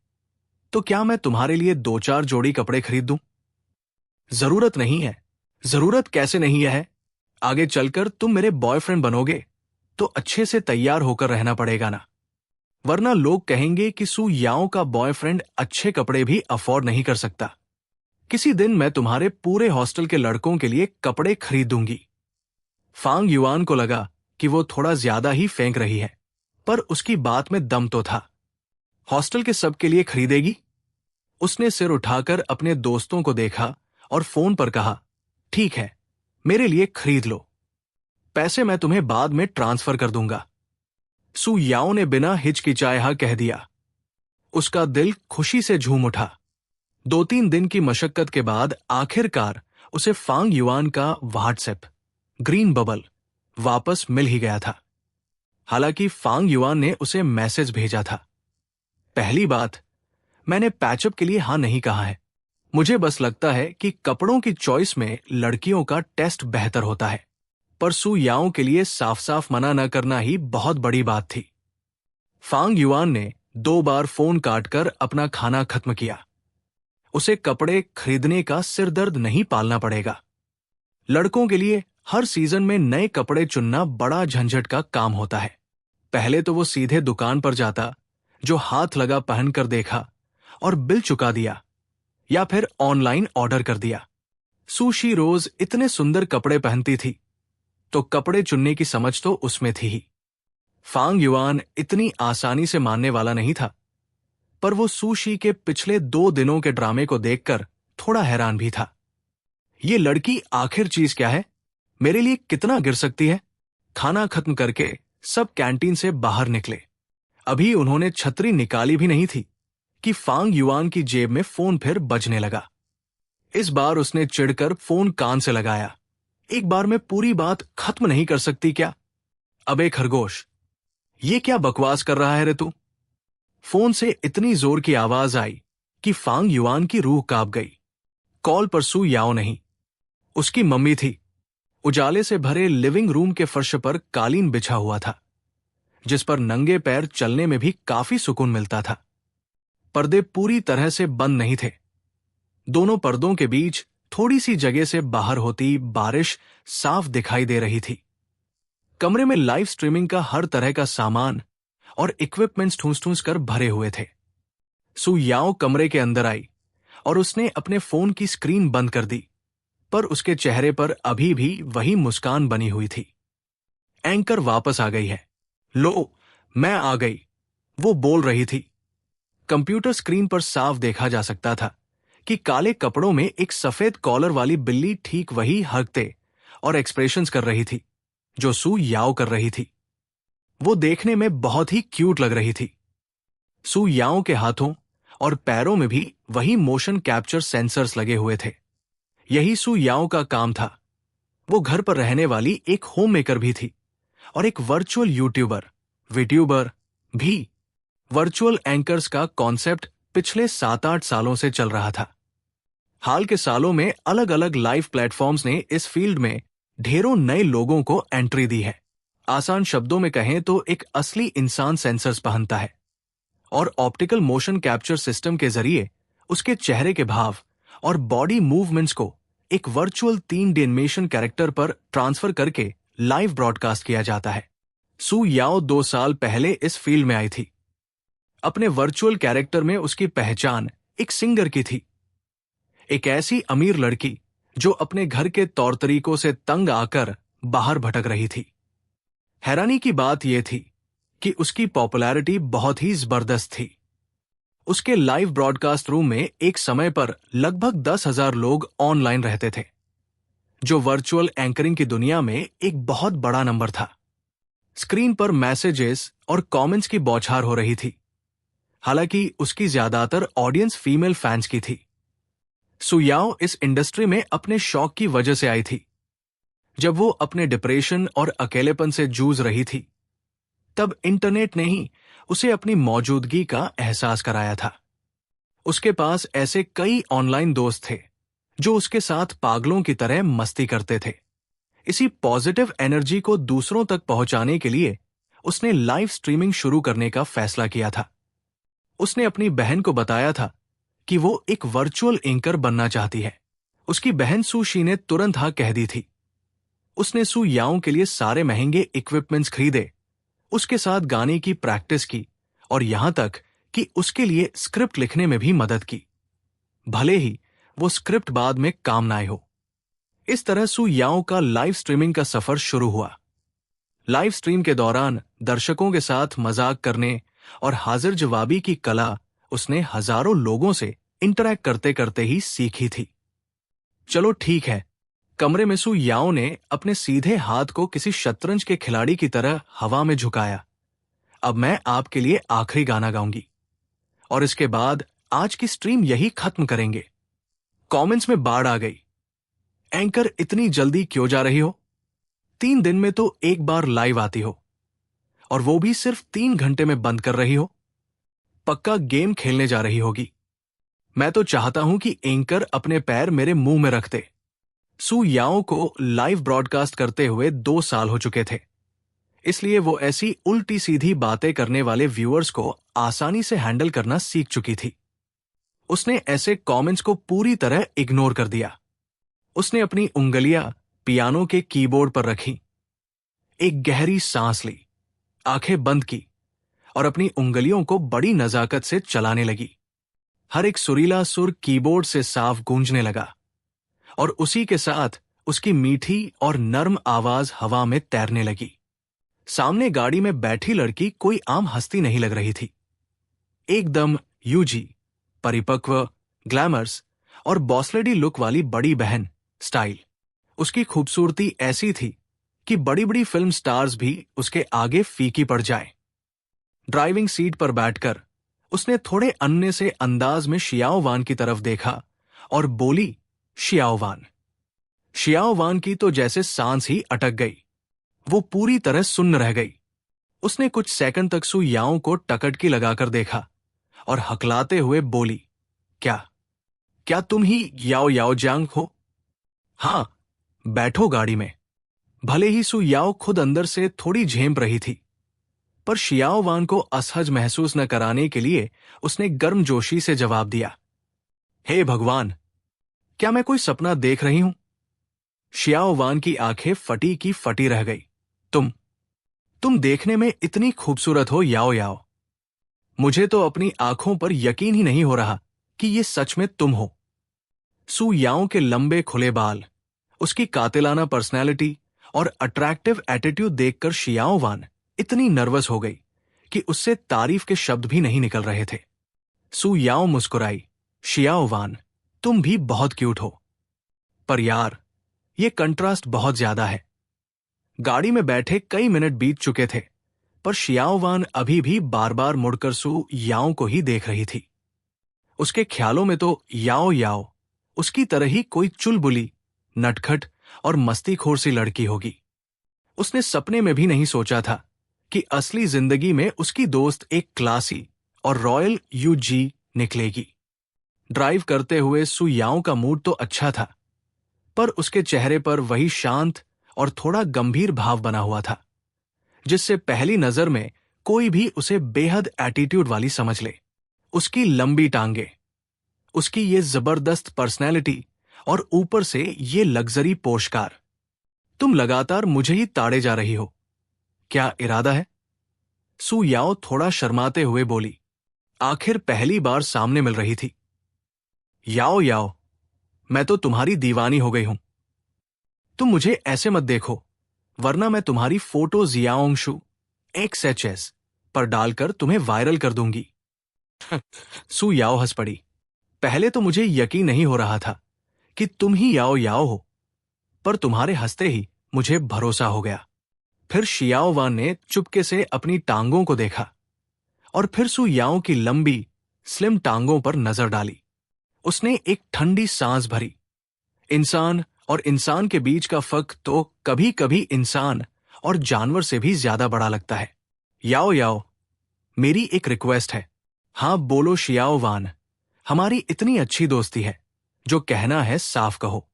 तो क्या मैं तुम्हारे लिए 2-4 जोड़ी कपड़े खरीद दूं? जरूरत नहीं है। जरूरत कैसे नहीं है? आगे चलकर तुम मेरे बॉयफ्रेंड बनोगे तो अच्छे से तैयार होकर रहना पड़ेगा ना, वरना लोग कहेंगे कि सू याओ का बॉयफ्रेंड अच्छे कपड़े भी अफोर्ड नहीं कर सकता। किसी दिन मैं तुम्हारे पूरे हॉस्टल के लड़कों के लिए कपड़े खरीद दूंगी। फांग युआन को लगा कि वो थोड़ा ज्यादा ही फेंक रही है, पर उसकी बात में दम तो था। हॉस्टल के सबके लिए खरीदेगी? उसने सिर उठाकर अपने दोस्तों को देखा और फोन पर कहा, ठीक है, मेरे लिए खरीद लो। पैसे मैं तुम्हें बाद में ट्रांसफर कर दूंगा। सू याओ ने बिना हिचकिचाए हाँ कह दिया। उसका दिल खुशी से झूम उठा। 2-3 दिन की मशक्कत के बाद आखिरकार उसे फांग युआन का व्हाट्सएप ग्रीन बबल वापस मिल ही गया था। हालांकि फांग युआन ने उसे मैसेज भेजा था। पहली बात, मैंने पैचअप के लिए हां नहीं कहा है। मुझे बस लगता है कि कपड़ों की चॉइस में लड़कियों का टेस्ट बेहतर होता है। पर सू याओ के लिए साफ साफ मना न करना ही बहुत बड़ी बात थी। फांग युआन ने 2 बार फोन काटकर अपना खाना खत्म किया। उसे कपड़े खरीदने का सिरदर्द नहीं पालना पड़ेगा। लड़कों के लिए हर सीजन में नए कपड़े चुनना बड़ा झंझट का काम होता है। पहले तो वो सीधे दुकान पर जाता, जो हाथ लगा पहनकर देखा और बिल चुका दिया, या फिर ऑनलाइन ऑर्डर कर दिया। सुशी रोज इतने सुंदर कपड़े पहनती थी, तो कपड़े चुनने की समझ तो उसमें थी ही। फांग युआन इतनी आसानी से मानने वाला नहीं था, पर वो सुशी के पिछले 2 दिनों के ड्रामे को देखकर थोड़ा हैरान भी था। ये लड़की आखिर चीज क्या है? मेरे लिए कितना गिर सकती है? खाना खत्म करके सब कैंटीन से बाहर निकले। अभी उन्होंने छतरी निकाली भी नहीं थी कि फांग युआन की जेब में फोन फिर बजने लगा। इस बार उसने चिढ़कर फोन कान से लगाया। एक बार में पूरी बात खत्म नहीं कर सकती क्या? अबे खरगोश, ये क्या बकवास कर रहा है रे तू? फोन से इतनी जोर की आवाज आई कि फांग युआन की रूह कांप गई। कॉल पर सू याओ नहीं, उसकी मम्मी थी। उजाले से भरे लिविंग रूम के फर्श पर कालीन बिछा हुआ था, जिस पर नंगे पैर चलने में भी काफी सुकून मिलता था। पर्दे पूरी तरह से बंद नहीं थे। दोनों पर्दों के बीच थोड़ी सी जगह से बाहर होती बारिश साफ दिखाई दे रही थी। कमरे में लाइव स्ट्रीमिंग का हर तरह का सामान और इक्विपमेंट्स ठूंस ठूंस कर भरे हुए थे। सू याओ कमरे के अंदर आई और उसने अपने फोन की स्क्रीन बंद कर दी, पर उसके चेहरे पर अभी भी वही मुस्कान बनी हुई थी। एंकर वापस आ गई है। लो, मैं आ गई, वो बोल रही थी। कंप्यूटर स्क्रीन पर साफ देखा जा सकता था कि काले कपड़ों में एक सफेद कॉलर वाली बिल्ली ठीक वही हरकते और एक्सप्रेशंस कर रही थी जो सू याओ कर रही थी। वो देखने में बहुत ही क्यूट लग रही थी। सू याओ के हाथों और पैरों में भी वही मोशन कैप्चर सेंसर्स लगे हुए थे। यही सू याओ का काम था। वो घर पर रहने वाली एक होम मेकर भी थी और एक वर्चुअल यूट्यूबर, वीट्यूबर भी। वर्चुअल एंकर्स का कॉन्सेप्ट पिछले 7-8 सालों से चल रहा था। हाल के सालों में अलग अलग लाइव प्लेटफॉर्म्स ने इस फील्ड में ढेरों नए लोगों को एंट्री दी है। आसान शब्दों में कहें तो एक असली इंसान सेंसर्स पहनता है और ऑप्टिकल मोशन कैप्चर सिस्टम के जरिए उसके चेहरे के भाव और बॉडी मूवमेंट्स को एक वर्चुअल 3D एनिमेशन कैरेक्टर पर ट्रांसफर करके लाइव ब्रॉडकास्ट किया जाता है। सू याओ 2 साल पहले इस फील्ड में आई थी। अपने वर्चुअल कैरेक्टर में उसकी पहचान एक सिंगर की थी, एक ऐसी अमीर लड़की जो अपने घर के तौर तरीकों से तंग आकर बाहर भटक रही थी। हैरानी की बात यह थी कि उसकी पॉपुलैरिटी बहुत ही जबरदस्त थी। उसके लाइव ब्रॉडकास्ट रूम में एक समय पर लगभग 10,000 लोग ऑनलाइन रहते थे, जो वर्चुअल एंकरिंग की दुनिया में एक बहुत बड़ा नंबर था। स्क्रीन पर मैसेजेस और कमेंट्स की बौछार हो रही थी। हालांकि उसकी ज्यादातर ऑडियंस फीमेल फैंस की थी। सू याओ इस इंडस्ट्री में अपने शौक की वजह से आई थी। जब वो अपने डिप्रेशन और अकेलेपन से जूझ रही थी, तब इंटरनेट ने ही उसे अपनी मौजूदगी का एहसास कराया था। उसके पास ऐसे कई ऑनलाइन दोस्त थे जो उसके साथ पागलों की तरह मस्ती करते थे। इसी पॉजिटिव एनर्जी को दूसरों तक पहुंचाने के लिए उसने लाइव स्ट्रीमिंग शुरू करने का फैसला किया था। उसने अपनी बहन को बताया था कि वो एक वर्चुअल एंकर बनना चाहती है। उसकी बहन सूशी ने तुरंत हाँ कह दी थी। उसने सू याओ के लिए सारे महंगे इक्विपमेंट्स खरीदे, उसके साथ गाने की प्रैक्टिस की और यहां तक कि उसके लिए स्क्रिप्ट लिखने में भी मदद की, भले ही वो स्क्रिप्ट बाद में काम ना आए हो। इस तरह सू याओ का लाइव स्ट्रीमिंग का सफर शुरू हुआ। लाइव स्ट्रीम के दौरान दर्शकों के साथ मजाक करने और हाजिर जवाबी की कला उसने हजारों लोगों से इंटरैक्ट करते करते ही सीखी थी। चलो ठीक है, कमरे में सू याओ ने अपने सीधे हाथ को किसी शतरंज के खिलाड़ी की तरह हवा में झुकाया। अब मैं आपके लिए आखिरी गाना गाऊंगी और इसके बाद आज की स्ट्रीम यही खत्म करेंगे। कमेंट्स में बाढ़ आ गई। एंकर इतनी जल्दी क्यों जा रही हो? 3 दिन में तो एक बार लाइव आती हो और वो भी सिर्फ 3 घंटे में बंद कर रही हो। पक्का गेम खेलने जा रही होगी। मैं तो चाहता हूं कि एंकर अपने पैर मेरे मुंह में रखते। सू याओ को लाइव ब्रॉडकास्ट करते हुए 2 साल हो चुके थे, इसलिए वो ऐसी उल्टी सीधी बातें करने वाले व्यूअर्स को आसानी से हैंडल करना सीख चुकी थी। उसने ऐसे कमेंट्स को पूरी तरह इग्नोर कर दिया। उसने अपनी उंगलियां पियानो के कीबोर्ड पर रखी, एक गहरी सांस ली, आंखें बंद की और अपनी उंगलियों को बड़ी नजाकत से चलाने लगी। हर एक सुरीला सुर कीबोर्ड से साफ गूंजने लगा और उसी के साथ उसकी मीठी और नर्म आवाज हवा में तैरने लगी। सामने गाड़ी में बैठी लड़की कोई आम हस्ती नहीं लग रही थी। एकदम यूजी, परिपक्व, ग्लैमर्स और बॉसलेडी लुक वाली बड़ी बहन स्टाइल। उसकी खूबसूरती ऐसी थी कि बड़ी बड़ी फिल्म स्टार्स भी उसके आगे फीकी पड़ जाए। ड्राइविंग सीट पर बैठकर उसने थोड़े अन्य से अंदाज में शियाओवान की तरफ देखा और बोली, शियाओवान। शियाओवान की तो जैसे सांस ही अटक गई। वो पूरी तरह सुन्न रह गई। उसने कुछ सेकंड तक सु याओ को टकटकी लगाकर देखा और हकलाते हुए बोली, क्या क्या तुम ही याओ याओ जांग हो? हां, बैठो गाड़ी में। भले ही सु याओ खुद अंदर से थोड़ी झेंप रही थी, पर शियाओवान को असहज महसूस न कराने के लिए उसने गर्मजोशी से जवाब दिया, हे भगवान, क्या मैं कोई सपना देख रही हूं? शियाओवान की आंखें फटी की फटी रह गई। तुम देखने में इतनी खूबसूरत हो याओ याओ। मुझे तो अपनी आंखों पर यकीन ही नहीं हो रहा कि ये सच में तुम हो। सु याओ के लंबे खुले बाल, उसकी कातिलाना पर्सनैलिटी और अट्रैक्टिव एटीट्यूड देखकर शियाओवान इतनी नर्वस हो गई कि उससे तारीफ के शब्द भी नहीं निकल रहे थे। सु याओ मुस्कुराई, शियाओवान, तुम भी बहुत क्यूट हो। पर यार, ये कंट्रास्ट बहुत ज्यादा है। गाड़ी में बैठे कई मिनट बीत चुके थे, पर शियाओवान अभी भी बार बार मुड़कर सु याओ को ही देख रही थी। उसके ख्यालों में तो याओ याओ उसकी तरह ही कोई चुलबुली, नटखट और मस्तीखोर सी लड़की होगी। उसने सपने में भी नहीं सोचा था कि असली जिंदगी में उसकी दोस्त एक क्लासी और रॉयल यूजी निकलेगी। ड्राइव करते हुए सु याओ का मूड तो अच्छा था, पर उसके चेहरे पर वही शांत और थोड़ा गंभीर भाव बना हुआ था, जिससे पहली नजर में कोई भी उसे बेहद एटीट्यूड वाली समझ ले। उसकी लंबी टांगे, उसकी ये जबरदस्त पर्सनैलिटी और ऊपर से ये लग्जरी पोशकार। तुम लगातार मुझे ही ताड़े जा रही हो, क्या इरादा है? सु याओ थोड़ा शर्माते हुए बोली। आखिर पहली बार सामने मिल रही थी। याओ याओ, मैं तो तुम्हारी दीवानी हो गई हूं। तुम मुझे ऐसे मत देखो, वरना मैं तुम्हारी फोटो जियाओंगशु XHS पर डालकर तुम्हें वायरल कर दूंगी। सु याओ हंस पड़ी। पहले तो मुझे यकीन नहीं हो रहा था कि तुम ही याओ याओ हो, पर तुम्हारे हंसते ही मुझे भरोसा हो गया। फिर शियाओवान ने चुपके से अपनी टांगों को देखा और फिर सु याओ की लंबी, स्लिम टांगों पर नजर डाली। उसने एक ठंडी सांस भरी। इंसान और इंसान के बीच का फर्क तो कभी कभी इंसान और जानवर से भी ज्यादा बड़ा लगता है। याओ याओ, मेरी एक रिक्वेस्ट है। हां बोलो शियाओवान, हमारी इतनी अच्छी दोस्ती है, जो कहना है साफ कहो।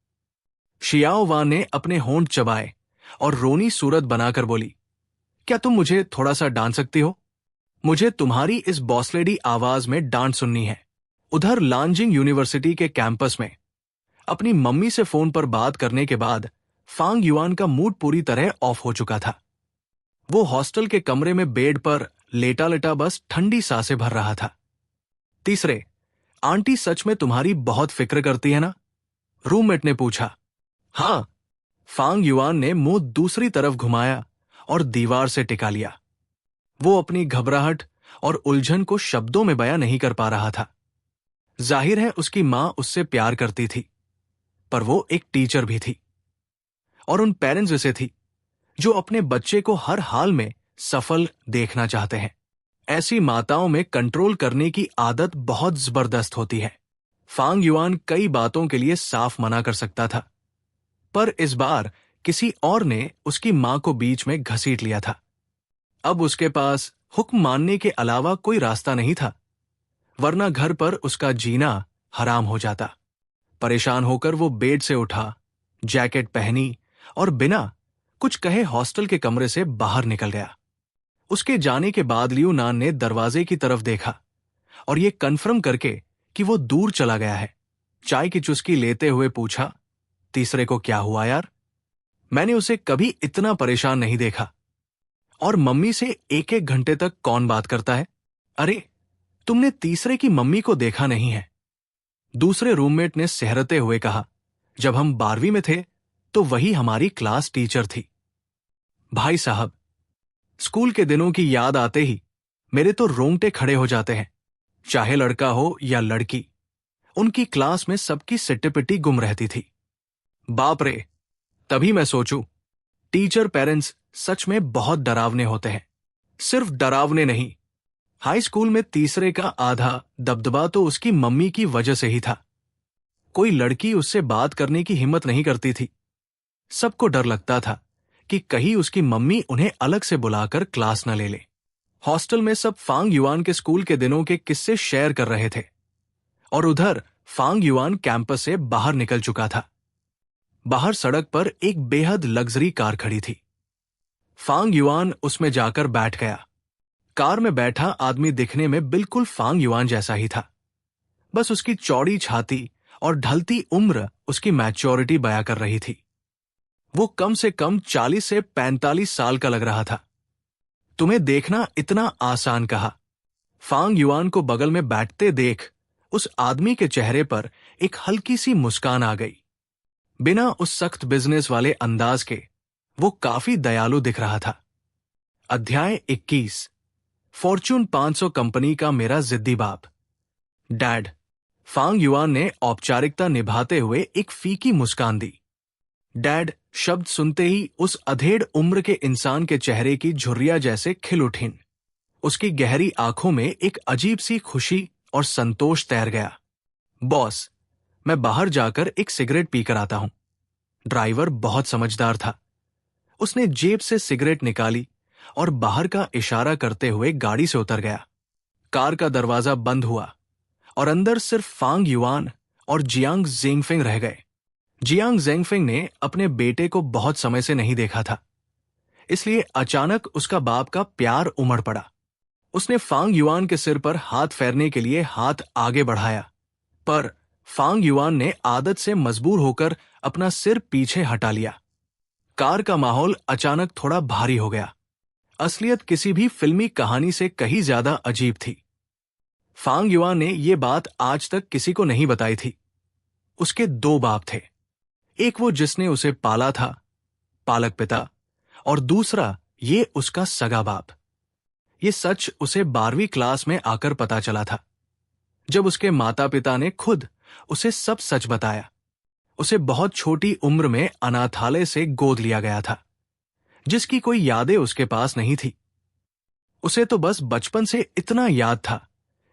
शियाओवान ने अपने होंठ चबाए और रोनी सूरत बनाकर बोली, क्या तुम मुझे थोड़ा सा डांट सकती हो? मुझे तुम्हारी इस बॉसलेडी आवाज में डांट सुननी है। उधर लांजिंग यूनिवर्सिटी के कैंपस में अपनी मम्मी से फोन पर बात करने के बाद फांग युआन का मूड पूरी तरह ऑफ हो चुका था। वो हॉस्टल के कमरे में बेड पर लेटा लेटा बस ठंडी सांसें भर रहा था। तीसरे, आंटी सच में तुम्हारी बहुत फिक्र करती है ना? रूममेट ने पूछा। हां, फांग युआन ने मुंह दूसरी तरफ घुमाया और दीवार से टिका लिया। वो अपनी घबराहट और उलझन को शब्दों में बयां नहीं कर पा रहा था। जाहिर है उसकी मां उससे प्यार करती थी, पर वो एक टीचर भी थी और उन पेरेंट्स जैसे थी जो अपने बच्चे को हर हाल में सफल देखना चाहते हैं। ऐसी माताओं में कंट्रोल करने की आदत बहुत जबरदस्त होती है। फांग युआन कई बातों के लिए साफ मना कर सकता था, पर इस बार किसी और ने उसकी मां को बीच में घसीट लिया था। अब उसके पास हुक्म मानने के अलावा कोई रास्ता नहीं था, वरना घर पर उसका जीना हराम हो जाता। परेशान होकर वो बेड से उठा, जैकेट पहनी और बिना कुछ कहे हॉस्टल के कमरे से बाहर निकल गया। उसके जाने के बाद लियू नान ने दरवाजे की तरफ देखा और ये कन्फर्म करके कि वो दूर चला गया है, चाय की चुस्की लेते हुए पूछा, तीसरे को क्या हुआ यार? मैंने उसे कभी इतना परेशान नहीं देखा। और मम्मी से एक एक घंटे तक कौन बात करता है? अरे, तुमने तीसरे की मम्मी को देखा नहीं है? दूसरे रूममेट ने सहरते हुए कहा। जब हम 12वीं में थे तो वही हमारी क्लास टीचर थी। भाई साहब, स्कूल के दिनों की याद आते ही मेरे तो रोंगटे खड़े हो जाते हैं। चाहे लड़का हो या लड़की, उनकी क्लास में सबकी सिट्टी-पिट्टी गुम रहती थी। बाप रे, तभी मैं सोचूं, टीचर पेरेंट्स सच में बहुत डरावने होते हैं। सिर्फ डरावने नहीं, हाई स्कूल में तीसरे का आधा दबदबा तो उसकी मम्मी की वजह से ही था। कोई लड़की उससे बात करने की हिम्मत नहीं करती थी। सबको डर लगता था कि कहीं उसकी मम्मी उन्हें अलग से बुलाकर क्लास न ले ले। हॉस्टल में सब फांग युआन के स्कूल के दिनों के किस्से शेयर कर रहे थे और उधर फांग युआन कैंपस से बाहर निकल चुका था। बाहर सड़क पर एक बेहद लग्जरी कार खड़ी थी। फांग युआन उसमें जाकर बैठ गया। कार में बैठा आदमी दिखने में बिल्कुल फांग युआन जैसा ही था। बस उसकी चौड़ी छाती और ढलती उम्र उसकी मैच्योरिटी बयां कर रही थी। वो कम से कम 40 से 45 साल का लग रहा था। तुम्हें देखना इतना आसान कहा। फांग युआन को बगल में बैठते देख उस आदमी के चेहरे पर एक हल्की सी मुस्कान आ गई। बिना उस सख्त बिजनेस वाले अंदाज के वो काफी दयालु दिख रहा था। अध्याय 21। फॉर्च्यून 500 कंपनी का मेरा जिद्दी बाप। डैड। फांग युआन ने औपचारिकता निभाते हुए एक फीकी मुस्कान दी। डैड शब्द सुनते ही उस अधेड़ उम्र के इंसान के चेहरे की झुर्रियां जैसे खिल उठीं। उसकी गहरी आंखों में एक अजीब सी खुशी और संतोष तैर गया। बॉस, मैं बाहर जाकर एक सिगरेट पीकर आता हूं। ड्राइवर बहुत समझदार था। उसने जेब से सिगरेट निकाली और बाहर का इशारा करते हुए गाड़ी से उतर गया। कार का दरवाजा बंद हुआ और अंदर सिर्फ फांग युआन और जियांग जेंगफेंग रह गए। जियांग जेंगफेंग ने अपने बेटे को बहुत समय से नहीं देखा था, इसलिए अचानक उसका बाप का प्यार उमड़ पड़ा। उसने फांग युआन के सिर पर हाथ फेरने के लिए हाथ आगे बढ़ाया, पर फांग युआन ने आदत से मजबूर होकर अपना सिर पीछे हटा लिया। कार का माहौल अचानक थोड़ा भारी हो गया। असलियत किसी भी फिल्मी कहानी से कहीं ज्यादा अजीब थी। फांग युआन ने यह बात आज तक किसी को नहीं बताई थी। उसके दो बाप थे, एक वो जिसने उसे पाला था, पालक पिता, और दूसरा ये उसका सगा बाप। ये सच उसे 12वीं क्लास में आकर पता चला था, जब उसके माता पिता ने खुद उसे सब सच बताया। उसे बहुत छोटी उम्र में अनाथालय से गोद लिया गया था, जिसकी कोई यादें उसके पास नहीं थी। उसे तो बस बचपन से इतना याद था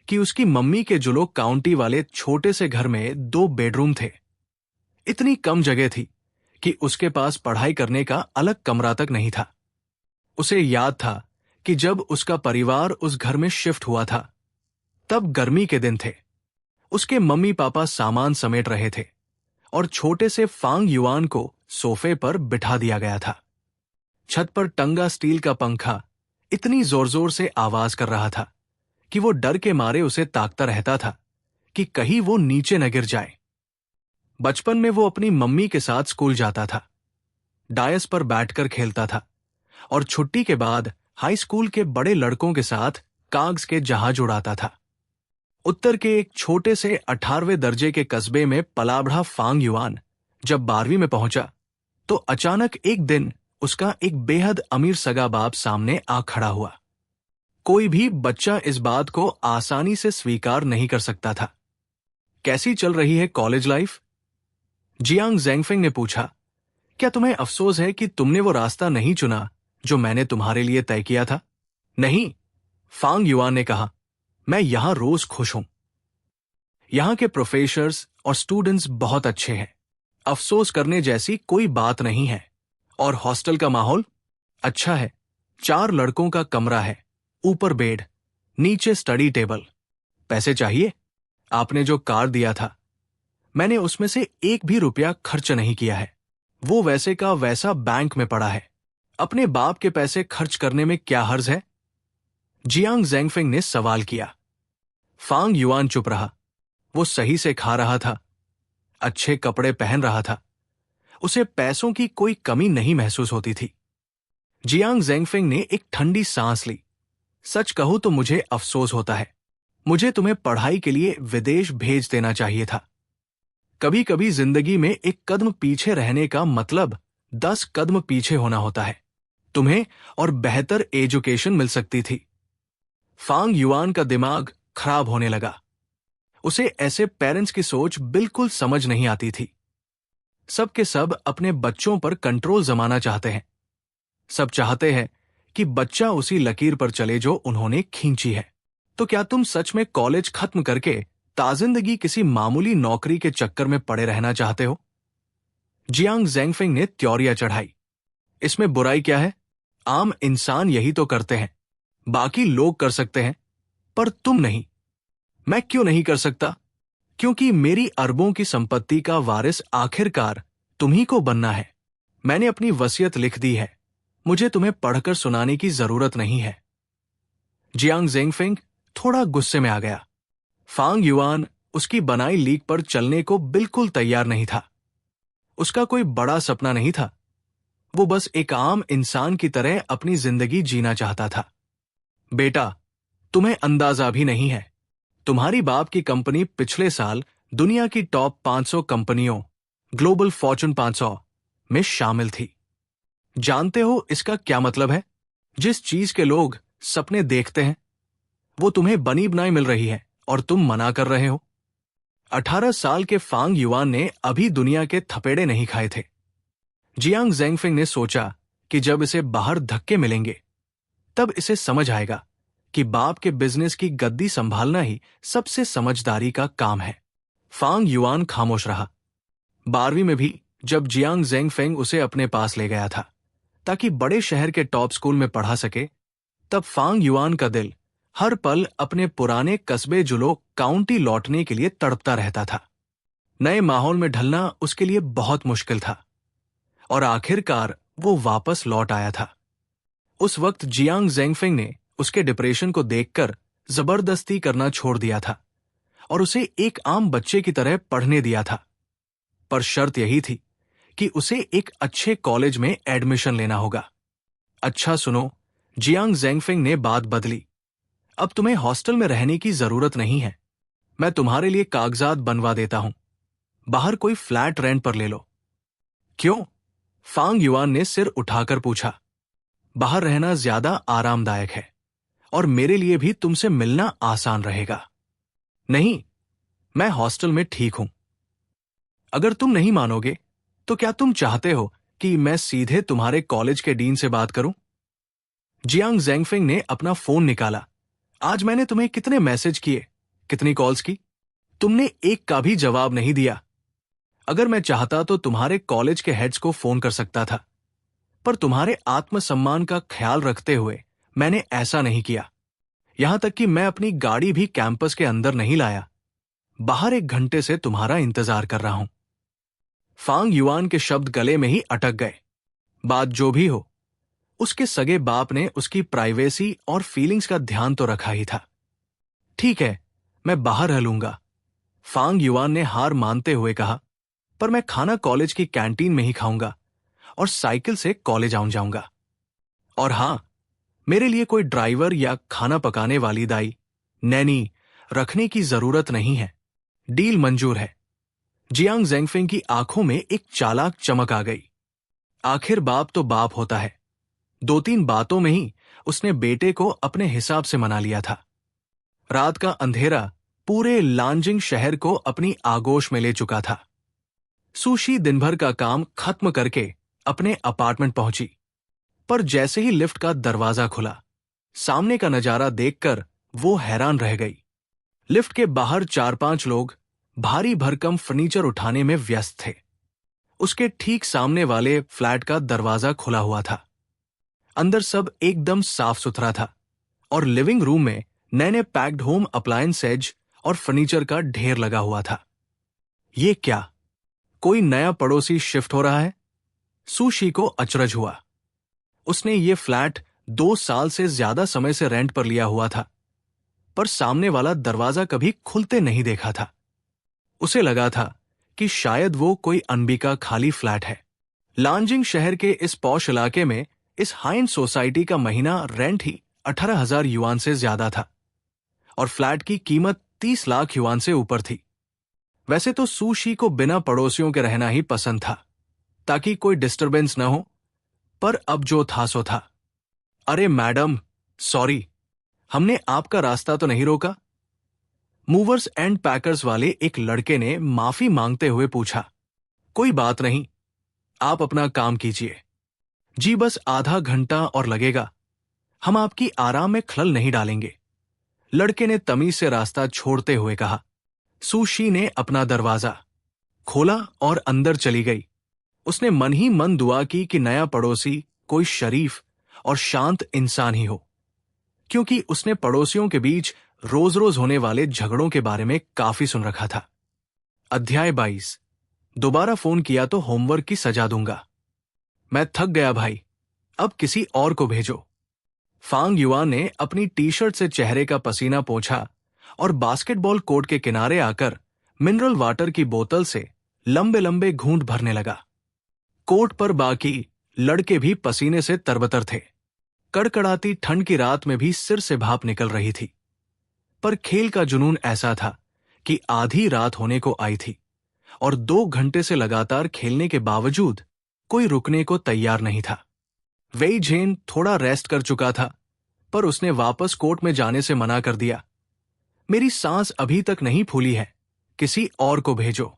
कि उसकी मम्मी के जुलो काउंटी वाले छोटे से घर में 2 बेडरूम थे। इतनी कम जगह थी कि उसके पास पढ़ाई करने का अलग कमरा तक नहीं था। उसे याद था कि जब उसका परिवार उस घर में शिफ्ट हुआ था, तब गर्मी के दिन थे। उसके मम्मी पापा सामान समेट रहे थे और छोटे से फांग युआन को सोफे पर बिठा दिया गया था। छत पर टंगा स्टील का पंखा इतनी जोर जोर से आवाज कर रहा था कि वो डर के मारे उसे ताकता रहता था कि कहीं वो नीचे न गिर जाए। बचपन में वो अपनी मम्मी के साथ स्कूल जाता था, डायस पर बैठकर खेलता था और छुट्टी के बाद हाई स्कूल के बड़े लड़कों के साथ कागज के जहाज उड़ाता था। उत्तर के एक छोटे से 18वें दर्जे के कस्बे में पला बढ़ा फांग युआन जब 12वीं में पहुंचा, तो अचानक एक दिन उसका एक बेहद अमीर सगा बाप सामने आ खड़ा हुआ। कोई भी बच्चा इस बात को आसानी से स्वीकार नहीं कर सकता था। कैसी चल रही है कॉलेज लाइफ? जियांग जेंगफेंग ने पूछा। क्या तुम्हें अफसोस है कि तुमने वो रास्ता नहीं चुना जो मैंने तुम्हारे लिए तय किया था? नहीं, फांग युआन ने कहा, मैं यहां रोज खुश हूं। यहां के प्रोफेसर्स और स्टूडेंट्स बहुत अच्छे हैं। अफसोस करने जैसी कोई बात नहीं है। और हॉस्टल का माहौल अच्छा है। 4 लड़कों का कमरा है, ऊपर बेड, नीचे स्टडी टेबल। पैसे चाहिए? आपने जो कार दिया था, मैंने उसमें से एक भी रुपया खर्च नहीं किया है। वो वैसे का वैसा बैंक में पड़ा है। अपने बाप के पैसे खर्च करने में क्या हर्ज है? जियांग जेंगफेंग ने सवाल किया। फांग युआन चुप रहा। वो सही से खा रहा था, अच्छे कपड़े पहन रहा था। उसे पैसों की कोई कमी नहीं महसूस होती थी। जियांग जेंगफेंग ने एक ठंडी सांस ली। सच कहूं तो मुझे अफसोस होता है। मुझे तुम्हें पढ़ाई के लिए विदेश भेज देना चाहिए था। कभी कभी जिंदगी में एक कदम पीछे रहने का मतलब 10 कदम पीछे होना होता है। तुम्हें और बेहतर एजुकेशन मिल सकती थी। फांग युआन का दिमाग खराब होने लगा। उसे ऐसे पेरेंट्स की सोच बिल्कुल समझ नहीं आती थी। सब के सब अपने बच्चों पर कंट्रोल जमाना चाहते हैं। सब चाहते हैं कि बच्चा उसी लकीर पर चले जो उन्होंने खींची है। तो क्या तुम सच में कॉलेज खत्म करके ताजिंदगी किसी मामूली नौकरी के चक्कर में पड़े रहना चाहते हो? जियांग ज़ेंगफिंग ने त्योरियां चढ़ाई। इसमें बुराई क्या है? आम इंसान यही तो करते हैं। बाकी लोग कर सकते हैं, पर तुम नहीं। मैं क्यों नहीं कर सकता? क्योंकि मेरी अरबों की संपत्ति का वारिस आखिरकार तुम्ही को बनना है। मैंने अपनी वसीयत लिख दी है। मुझे तुम्हें पढ़कर सुनाने की जरूरत नहीं है। जियांग ज़ेंगफिंग थोड़ा गुस्से में आ गया। फांग युआन उसकी बनाई लीक पर चलने को बिल्कुल तैयार नहीं था। उसका कोई बड़ा सपना नहीं था। वो बस एक आम इंसान की तरह अपनी जिंदगी जीना चाहता था। बेटा, तुम्हें अंदाजा भी नहीं है, तुम्हारी बाप की कंपनी पिछले साल दुनिया की टॉप 500 कंपनियों, ग्लोबल फॉर्चून 500 में शामिल थी। जानते हो इसका क्या मतलब है? जिस चीज के लोग सपने देखते हैं वो तुम्हें बनी बनाई मिल रही है और तुम मना कर रहे हो। 18 साल के फांग युआन ने अभी दुनिया के थपेड़े नहीं खाए थे। जियांग ज़ेंगफिंग ने सोचा कि जब इसे बाहर धक्के मिलेंगे तब इसे समझ आएगा कि बाप के बिजनेस की गद्दी संभालना ही सबसे समझदारी का काम है। फांग युआन खामोश रहा। 12वीं में भी जब जियांग ज़ेंगफिंग उसे अपने पास ले गया था ताकि बड़े शहर के टॉप स्कूल में पढ़ा सके, तब फांग युआन का दिल हर पल अपने पुराने कस्बे जुलो काउंटी लौटने के लिए तड़पता रहता था। नए माहौल में ढलना उसके लिए बहुत मुश्किल था और आखिरकार वो वापस लौट आया था। उस वक्त जियांग ज़ेंगफिंग ने उसके डिप्रेशन को देखकर जबरदस्ती करना छोड़ दिया था और उसे एक आम बच्चे की तरह पढ़ने दिया था। पर शर्त यही थी कि उसे एक अच्छे कॉलेज में एडमिशन लेना होगा। अच्छा सुनो, जियांग ज़ेंगफिंग ने बात बदली। अब तुम्हें हॉस्टल में रहने की जरूरत नहीं है। मैं तुम्हारे लिए कागजात बनवा देता हूं। बाहर कोई फ्लैट रेंट पर ले लो। क्यों? फांग युआन ने सिर उठाकर पूछा। बाहर रहना ज्यादा आरामदायक है और मेरे लिए भी तुमसे मिलना आसान रहेगा। नहीं, मैं हॉस्टल में ठीक हूं। अगर तुम नहीं मानोगे तो क्या तुम चाहते हो कि मैं सीधे तुम्हारे कॉलेज के डीन से बात करूं? जियांग ज़ेंगफिंग ने अपना फोन निकाला। आज मैंने तुम्हें कितने मैसेज किए, कितनी कॉल्स की? तुमने एक का भी जवाब नहीं दिया। अगर मैं चाहता तो तुम्हारे कॉलेज के हेड्स को फोन कर सकता था, पर तुम्हारे आत्मसम्मान का ख्याल रखते हुए मैंने ऐसा नहीं किया। यहां तक कि मैं अपनी गाड़ी भी कैंपस के अंदर नहीं लाया। बाहर 1 घंटे से तुम्हारा इंतजार कर रहा हूं। फांग युआन के शब्द गले में ही अटक गए। बात जो भी हो, उसके सगे बाप ने उसकी प्राइवेसी और फीलिंग्स का ध्यान तो रखा ही था। ठीक है, मैं बाहर रह लूंगा, फांग युआन ने हार मानते हुए कहा। पर मैं खाना कॉलेज की कैंटीन में ही खाऊंगा और साइकिल से कॉलेज आऊं जाऊंगा। और हां, मेरे लिए कोई ड्राइवर या खाना पकाने वाली दाई, नैनी रखने की जरूरत नहीं है। डील मंजूर है। जियांग ज़ेंगफिंग की आंखों में एक चालाक चमक आ गई। आखिर बाप तो बाप होता है। 2-3 बातों में ही उसने बेटे को अपने हिसाब से मना लिया था। रात का अंधेरा पूरे लांजिंग शहर को अपनी आगोश में ले चुका था। सुशी दिन भर का काम खत्म करके अपने अपार्टमेंट पहुंची, पर जैसे ही लिफ्ट का दरवाजा खुला, सामने का नजारा देखकर वो हैरान रह गई। लिफ्ट के बाहर 4-5 लोग भारी भरकम फर्नीचर उठाने में व्यस्त थे। उसके ठीक सामने वाले फ्लैट का दरवाजा खुला हुआ था। अंदर सब एकदम साफ सुथरा था और लिविंग रूम में नए पैक्ड होम अप्लायंसेज और फर्नीचर का ढेर लगा हुआ था। ये क्या, कोई नया पड़ोसी शिफ्ट हो रहा है? सुशी को अचरज हुआ। उसने ये फ्लैट 2 साल से ज्यादा समय से रेंट पर लिया हुआ था, पर सामने वाला दरवाजा कभी खुलते नहीं देखा था। उसे लगा था कि शायद वो कोई अनबिका खाली फ्लैट है। लांजिंग शहर के इस पॉश इलाके में इस हाई एंड सोसाइटी का महीना रेंट ही 18,000 युआन से ज्यादा था और फ्लैट की कीमत 30 लाख युआन से ऊपर थी। वैसे तो सुशी को बिना पड़ोसियों के रहना ही पसंद था ताकि कोई डिस्टरबेंस न हो, पर अब जो था सो था। अरे मैडम, सॉरी, हमने आपका रास्ता तो नहीं रोका? मूवर्स एंड पैकर्स वाले एक लड़के ने माफी मांगते हुए पूछा। कोई बात नहीं, आप अपना काम कीजिए। जी बस आधा घंटा और लगेगा। हम आपकी आराम में खलल नहीं डालेंगे। लड़के ने तमीज से रास्ता छोड़ते हुए कहा। सुशी ने अपना दरवाजा खोला और अंदर चली गई। उसने मन ही मन दुआ की कि नया पड़ोसी कोई शरीफ और शांत इंसान ही हो, क्योंकि उसने पड़ोसियों के बीच रोज रोज होने वाले झगड़ों के बारे में काफी सुन रखा था। अध्याय 22। दोबारा फोन किया तो होमवर्क की सजा दूंगा। मैं थक गया भाई, अब किसी और को भेजो। फांग युआन ने अपनी टी शर्ट से चेहरे का पसीना पोंछा और बास्केटबॉल कोर्ट के किनारे आकर मिनरल वाटर की बोतल से लंबे लंबे घूंट भरने लगा। कोर्ट पर बाकी लड़के भी पसीने से तरबतर थे। कड़कड़ाती ठंड की रात में भी सिर से भाप निकल रही थी। पर खेल का जुनून ऐसा था कि आधी रात होने को आई थी और 2 घंटे से लगातार खेलने के बावजूद कोई रुकने को तैयार नहीं था। वेई झेन थोड़ा रेस्ट कर चुका था, पर उसने वापस कोर्ट में जाने से मना कर दिया। मेरी सांस अभी तक नहीं फूली है, किसी और को भेजो।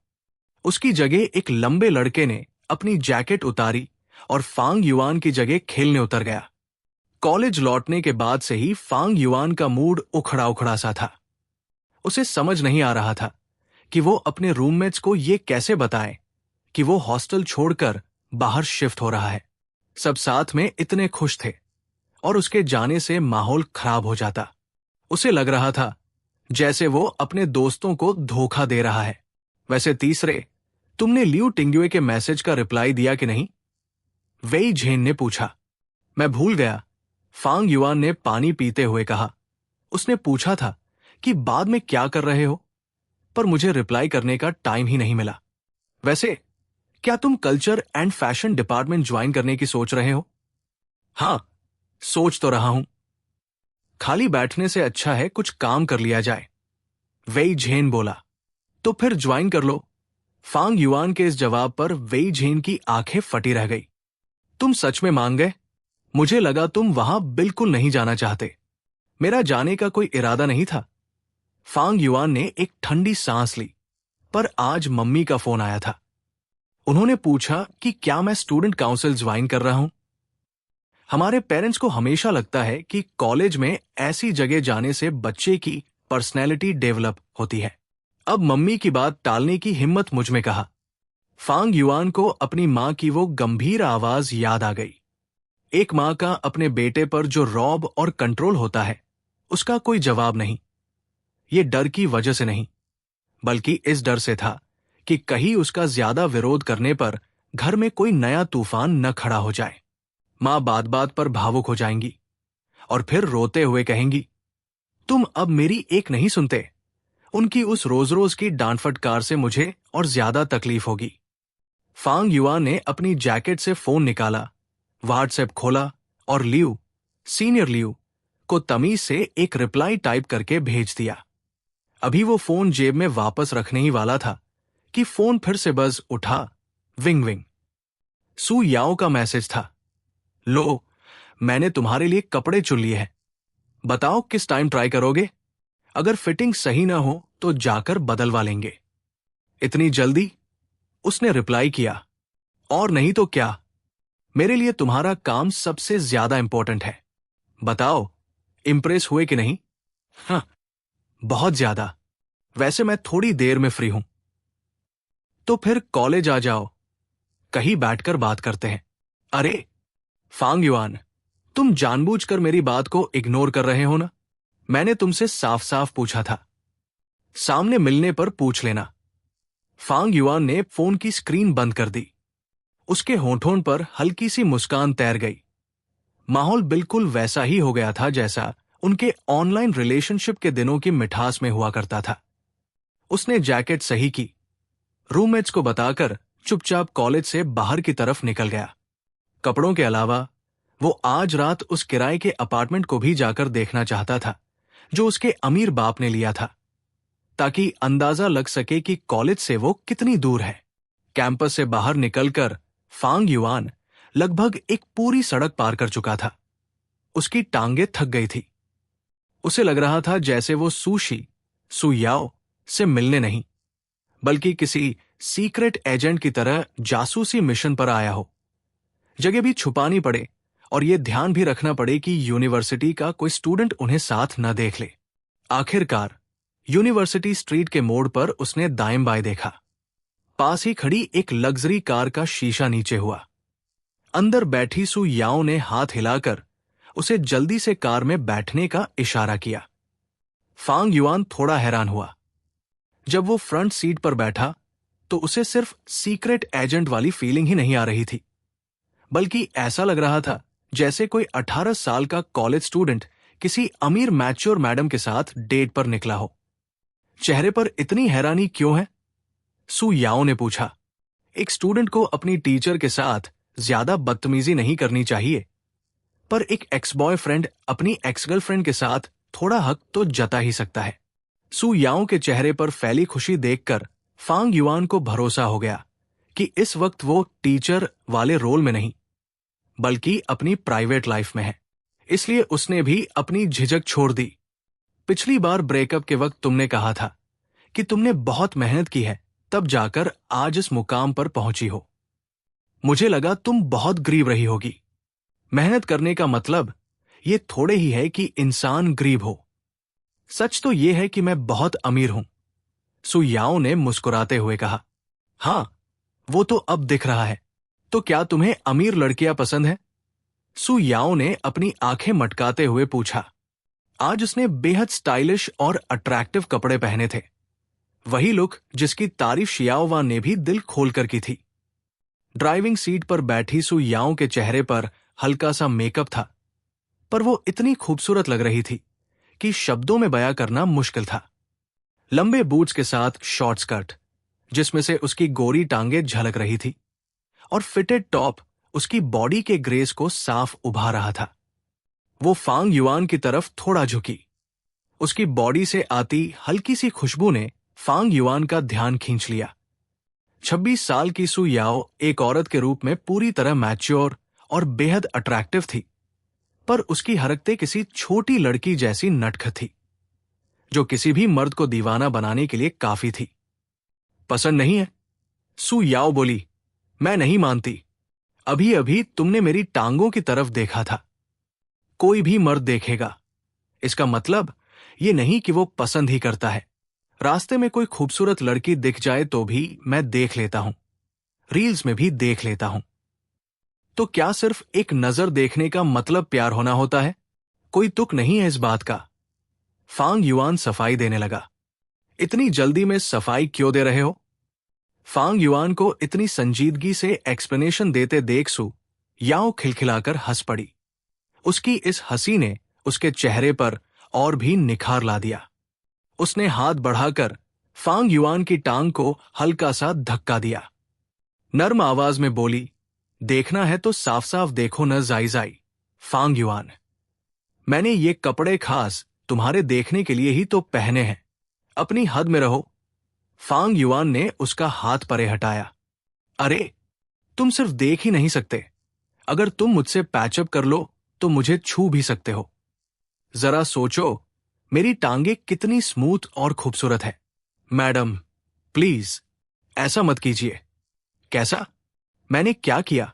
उसकी जगह एक लंबे लड़के ने अपनी जैकेट उतारी और फांग युआन की जगह खेलने उतर गया। कॉलेज लौटने के बाद से ही फांग युआन का मूड उखड़ा उखड़ा सा था। उसे समझ नहीं आ रहा था कि वो अपने रूममेट्स को ये कैसे बताए कि वो हॉस्टल छोड़कर बाहर शिफ्ट हो रहा है। सब साथ में इतने खुश थे और उसके जाने से माहौल खराब हो जाता। उसे लग रहा था जैसे वो अपने दोस्तों को धोखा दे रहा है। वैसे तीसरे, तुमने लियू टिंग्युए के मैसेज का रिप्लाई दिया कि नहीं? वेई झेन ने पूछा। मैं भूल गया, फांग युआन ने पानी पीते हुए कहा। उसने पूछा था कि बाद में क्या कर रहे हो, पर मुझे रिप्लाई करने का टाइम ही नहीं मिला। वैसे क्या तुम culture and fashion department join करने की सोच रहे हो? हाँ, सोच तो रहा हूं। खाली बैठने से अच्छा है कुछ काम कर लिया जाए, वेई झेन बोला। तो फिर ज्वाइन कर लो। फांग युआन के इस जवाब पर वेई झेन की आंखें फटी रह गई। तुम सच में मान गए? मुझे लगा तुम वहां बिल्कुल नहीं जाना चाहते। मेरा जाने का कोई इरादा नहीं था। फांग युआन ने एक ठंडी सांस ली, पर आज मम्मी का फोन आया था। उन्होंने पूछा कि क्या मैं स्टूडेंट काउंसिल ज्वाइन कर रहा हूं। हमारे पेरेंट्स को हमेशा लगता है कि कॉलेज में ऐसी जगह जाने से बच्चे की पर्सनैलिटी डेवलप होती है। अब मम्मी की बात टालने की हिम्मत मुझ में कहा। फांग युआन को अपनी मां की वो गंभीर आवाज याद आ गई। एक मां का अपने बेटे पर जो रौब और कंट्रोल होता है, उसका कोई जवाब नहीं। ये डर की वजह से नहीं, बल्कि इस डर से था कि कहीं उसका ज्यादा विरोध करने पर घर में कोई नया तूफान न खड़ा हो जाए। मां बात बात पर भावुक हो जाएंगी और फिर रोते हुए कहेंगी, तुम अब मेरी एक नहीं सुनते। उनकी उस रोज रोज की डांट फटकार से मुझे और ज्यादा तकलीफ होगी। फांग युआन ने अपनी जैकेट से फोन निकाला, व्हाट्सएप खोला और लियू, सीनियर लियू को तमीज से एक रिप्लाई टाइप करके भेज दिया। अभी वो फोन जेब में वापस रखने ही वाला था कि फोन फिर से बज उठा। Wing wing. सू याओ का मैसेज था। लो, मैंने तुम्हारे लिए कपड़े चुन लिए हैं। बताओ किस टाइम ट्राई करोगे? अगर फिटिंग सही ना हो तो जाकर बदलवा लेंगे। इतनी जल्दी? उसने रिप्लाई किया। और नहीं तो क्या, मेरे लिए तुम्हारा काम सबसे ज्यादा इंपॉर्टेंट है। बताओ, इंप्रेस हुए कि नहीं? हाँ, बहुत ज्यादा। वैसे मैं थोड़ी देर में फ्री हूं। तो फिर कॉलेज आ जाओ, कहीं बैठकर बात करते हैं। अरे फांग युआन, तुम जानबूझकर मेरी बात को इग्नोर कर रहे हो ना? मैंने तुमसे साफ साफ पूछा था। सामने मिलने पर पूछ लेना। फांग युआन ने फोन की स्क्रीन बंद कर दी। उसके होठों पर हल्की सी मुस्कान तैर गई। माहौल बिल्कुल वैसा ही हो गया था जैसा उनके ऑनलाइन रिलेशनशिप के दिनों की मिठास में हुआ करता था। उसने जैकेट सही की, रूममेट्स को बताकर चुपचाप कॉलेज से बाहर की तरफ निकल गया। कपड़ों के अलावा वो आज रात उस किराए के अपार्टमेंट को भी जाकर देखना चाहता था जो उसके अमीर बाप ने लिया था, ताकि अंदाजा लग सके कि कॉलेज से वो कितनी दूर है। कैंपस से बाहर निकलकर फांग युआन लगभग एक पूरी सड़क पार कर चुका था। उसकी टांगें थक गई थी। उसे लग रहा था जैसे वो सू याओ से मिलने नहीं, बल्कि किसी सीक्रेट एजेंट की तरह जासूसी मिशन पर आया हो। जगह भी छुपानी पड़े और यह ध्यान भी रखना पड़े कि यूनिवर्सिटी का कोई स्टूडेंट उन्हें साथ न देख ले। आखिरकार यूनिवर्सिटी स्ट्रीट के मोड़ पर उसने दाएं बाएं देखा। पास ही खड़ी एक लग्जरी कार का शीशा नीचे हुआ। अंदर बैठी सु याओ ने हाथ हिलाकर उसे जल्दी से कार में बैठने का इशारा किया। फांग युआन थोड़ा हैरान हुआ। जब वो फ्रंट सीट पर बैठा तो उसे सिर्फ सीक्रेट एजेंट वाली फीलिंग ही नहीं आ रही थी, बल्कि ऐसा लग रहा था जैसे कोई 18 साल का कॉलेज स्टूडेंट किसी अमीर मैच्योर मैडम के साथ डेट पर निकला हो। चेहरे पर इतनी हैरानी क्यों है? सु याओ ने पूछा। एक स्टूडेंट को अपनी टीचर के साथ ज्यादा बदतमीजी नहीं करनी चाहिए, पर एक एक्स बॉयफ्रेंड अपनी एक्स गर्लफ्रेंड के साथ थोड़ा हक तो जता ही सकता है। सु याओ के चेहरे पर फैली खुशी देखकर फांग युआन को भरोसा हो गया कि इस वक्त वो टीचर वाले रोल में नहीं, बल्कि अपनी प्राइवेट लाइफ में है। इसलिए उसने भी अपनी झिझक छोड़ दी। पिछली बार ब्रेकअप के वक्त तुमने कहा था कि तुमने बहुत मेहनत की है, तब जाकर आज इस मुकाम पर पहुंची हो। मुझे लगा तुम बहुत गरीब रही होगी। मेहनत करने का मतलब ये थोड़े ही है कि इंसान गरीब हो। सच तो ये है कि मैं बहुत अमीर हूं, सु याओ ने मुस्कुराते हुए कहा। हां, वो तो अब दिख रहा है। तो क्या तुम्हें अमीर लड़कियां पसंद है? सु याओ ने अपनी आंखें मटकाते हुए पूछा। आज उसने बेहद स्टाइलिश और अट्रैक्टिव कपड़े पहने थे, वही लुक जिसकी तारीफ शियाओवान ने भी दिल खोलकर की थी। ड्राइविंग सीट पर बैठी सु याओ के चेहरे पर हल्का सा मेकअप था, पर वो इतनी खूबसूरत लग रही थी कि शब्दों में बयां करना मुश्किल था। लंबे बूट्स के साथ शॉर्ट स्कर्ट जिसमें से उसकी गोरी टांगे झलक रही थी, और फिटेड टॉप उसकी बॉडी के ग्रेस को साफ उभा रहा था। वो फांग युआन की तरफ थोड़ा झुकी। उसकी बॉडी से आती हल्की सी खुशबू ने फांग युआन का ध्यान खींच लिया। 26 साल की सु याओ एक औरत के रूप में पूरी तरह मैच्योर और बेहद अट्रैक्टिव थी, पर उसकी हरकतें किसी छोटी लड़की जैसी नटखट थी, जो किसी भी मर्द को दीवाना बनाने के लिए काफी थी। पसंद नहीं है? सु याओ बोली। मैं नहीं मानती। अभी अभी तुमने मेरी टांगों की तरफ देखा था। कोई भी मर्द देखेगा, इसका मतलब ये नहीं कि वो पसंद ही करता है। रास्ते में कोई खूबसूरत लड़की दिख जाए तो भी मैं देख लेता हूं, रील्स में भी देख लेता हूं। तो क्या सिर्फ एक नजर देखने का मतलब प्यार होना होता है? कोई तुक नहीं है इस बात का। फांग युआन सफाई देने लगा। इतनी जल्दी में सफाई क्यों दे रहे हो? फांग युआन को इतनी संजीदगी से एक्सप्लेनेशन देते देख सु याओ खिलखिलाकर हंस पड़ी। उसकी इस हंसी ने उसके चेहरे पर और भी निखार ला दिया। उसने हाथ बढ़ाकर फांग युआन की टांग को हल्का सा धक्का दिया। नर्म आवाज में बोली, देखना है तो साफ साफ देखो न जाई फांग युआन। मैंने ये कपड़े खास तुम्हारे देखने के लिए ही तो पहने हैं। अपनी हद में रहो। फांग युआन ने उसका हाथ परे हटाया। अरे, तुम सिर्फ देख ही नहीं सकते। अगर तुम मुझसे पैचअप कर लो तो मुझे छू भी सकते हो। जरा सोचो, मेरी टांगे कितनी स्मूथ और खूबसूरत है। मैडम, प्लीज ऐसा मत कीजिए। कैसा? मैंने क्या किया?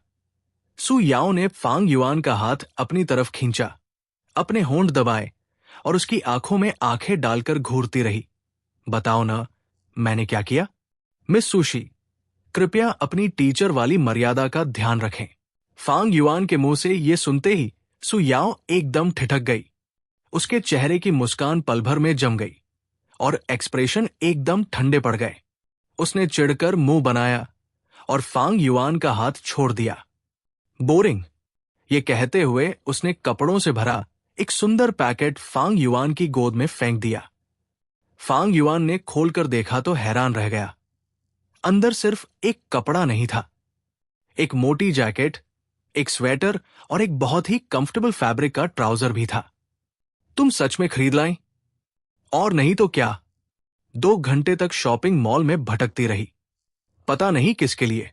सु याओ ने फांग युआन का हाथ अपनी तरफ खींचा, अपने होंठ दबाए और उसकी आंखों में आंखें डालकर घूरती रही। बताओ ना, मैंने क्या किया? मिस सुशी, कृपया अपनी टीचर वाली मर्यादा का ध्यान रखें। फांग युआन के मुंह से ये सुनते ही सु याओ एकदम ठिठक गई। उसके चेहरे की मुस्कान पल भर में जम गई और एक्सप्रेशन एकदम ठंडे पड़ गए। उसने चिढ़कर मुंह बनाया और फांग युआन का हाथ छोड़ दिया। बोरिंग, ये कहते हुए उसने कपड़ों से भरा एक सुंदर पैकेट फांग युआन की गोद में फेंक दिया। फांग युआन ने खोलकर देखा तो हैरान रह गया। अंदर सिर्फ एक कपड़ा नहीं था, एक मोटी जैकेट, एक स्वेटर और एक बहुत ही कंफर्टेबल फैब्रिक का ट्राउजर भी था। तुम सच में खरीद लाई? और नहीं तो क्या। 2 घंटे तक शॉपिंग मॉल में भटकती रही, पता नहीं किसके लिए।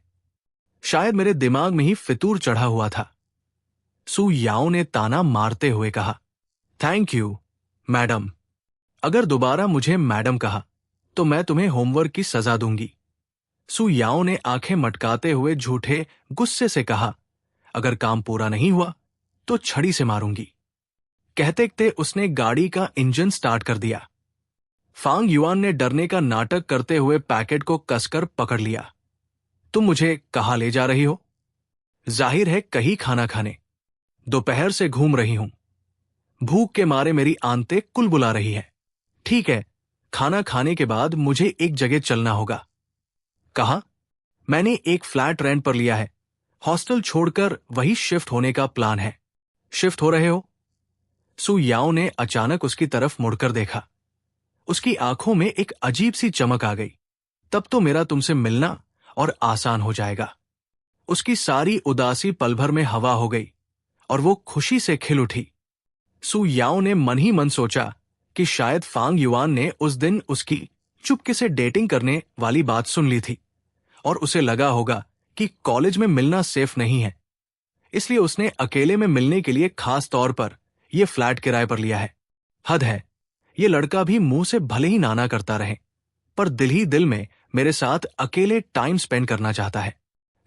शायद मेरे दिमाग में ही फितूर चढ़ा हुआ था। सु याओ ने ताना मारते हुए कहा। Thank you, madam. अगर दोबारा मुझे मैडम कहा तो मैं तुम्हें होमवर्क की सजा दूंगी। सु याओ ने आंखें मटकाते हुए झूठे गुस्से से कहा, अगर काम पूरा नहीं हुआ तो छड़ी से मारूंगी। कहते कहते उसने गाड़ी का इंजन स्टार्ट कर दिया। फांग युआन ने डरने का नाटक करते हुए पैकेट को कसकर पकड़ लिया। तुम मुझे कहाँ ले जा रही हो? जाहिर है कहीं खाना खाने। दोपहर से घूम रही हूं। भूख के मारे मेरी आंतें कुलबुला रही है। ठीक है, खाना खाने के बाद मुझे एक जगह चलना होगा। कहा? मैंने एक फ्लैट रेंट पर लिया है। हॉस्टल छोड़कर वही शिफ्ट होने का प्लान है। शिफ्ट हो रहे हो? सु याओ ने अचानक उसकी तरफ मुड़कर देखा। उसकी आंखों में एक अजीब सी चमक आ गई। तब तो मेरा तुमसे मिलना और आसान हो जाएगा। उसकी सारी उदासी पल भर में हवा हो गई और वो खुशी से खिल उठी। सु याओ ने मन ही मन सोचा कि शायद फांग युआन ने उस दिन उसकी चुपके से डेटिंग करने वाली बात सुन ली थी और उसे लगा होगा कि कॉलेज में मिलना सेफ नहीं है, इसलिए उसने अकेले में मिलने के लिए खास तौर पर यह फ्लैट किराए पर लिया है। हद है, ये लड़का भी मुंह से भले ही नाना करता रहे, पर दिल ही दिल में मेरे साथ अकेले टाइम स्पेंड करना चाहता है।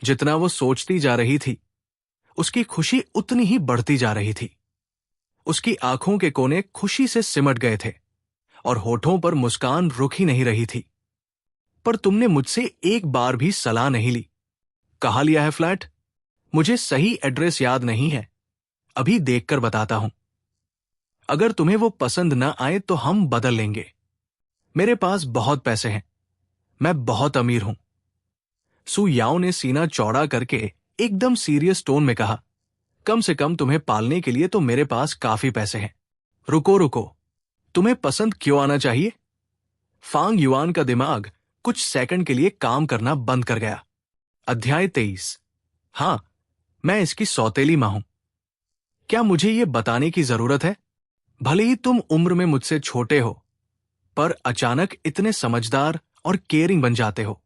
जितना वो सोचती जा रही थी, उसकी खुशी उतनी ही बढ़ती जा रही थी। उसकी आंखों के कोने खुशी से सिमट गए थे और होठों पर मुस्कान रुक ही नहीं रही थी। पर तुमने मुझसे एक बार भी सलाह नहीं ली। कहाँ लिया है फ्लैट? मुझे सही एड्रेस याद नहीं है, अभी देखकर बताता हूं। अगर तुम्हें वो पसंद न आए तो हम बदल लेंगे। मेरे पास बहुत पैसे हैं, मैं बहुत अमीर हूं। सु याओ ने सीना चौड़ा करके एकदम सीरियस टोन में कहा, कम से कम तुम्हें पालने के लिए तो मेरे पास काफी पैसे हैं। रुको रुको, तुम्हें पसंद क्यों आना चाहिए? फांग युआन का दिमाग कुछ सेकंड के लिए काम करना बंद कर गया। अध्याय 23। हां, मैं इसकी सौतेली मां हूं। क्या मुझे यह बताने की जरूरत है? भले ही तुम उम्र में मुझसे छोटे हो, पर अचानक इतने समझदार और केयरिंग बन जाते हो।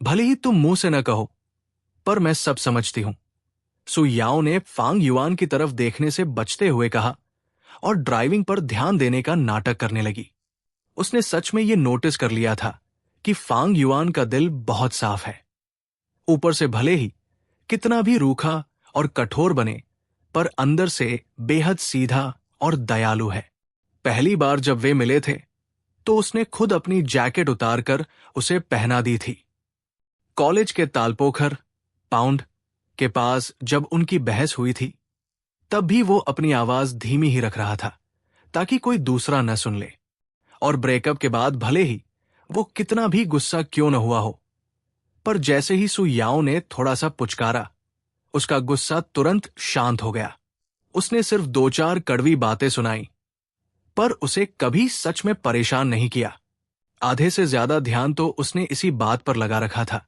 भले ही तुम मुंह से न कहो, पर मैं सब समझती हूं। सु याओ ने फांग युआन की तरफ देखने से बचते हुए कहा और ड्राइविंग पर ध्यान देने का नाटक करने लगी। उसने सच में यह नोटिस कर लिया था कि फांग युआन का दिल बहुत साफ है। ऊपर से भले ही कितना भी रूखा और कठोर बने, पर अंदर से बेहद सीधा और दयालु है। पहली बार जब वे मिले थे तो उसने खुद अपनी जैकेट उतारकर उसे पहना दी थी। कॉलेज के तालपोखर पाउंड के पास जब उनकी बहस हुई थी, तब भी वो अपनी आवाज धीमी ही रख रहा था ताकि कोई दूसरा न सुन ले। और ब्रेकअप के बाद भले ही वो कितना भी गुस्सा क्यों न हुआ हो, पर जैसे ही सु याओ ने थोड़ा सा पुचकारा, उसका गुस्सा तुरंत शांत हो गया। उसने सिर्फ 2-4 कड़वी बातें सुनाई, पर उसे कभी सच में परेशान नहीं किया। आधे से ज्यादा ध्यान तो उसने इसी बात पर लगा रखा था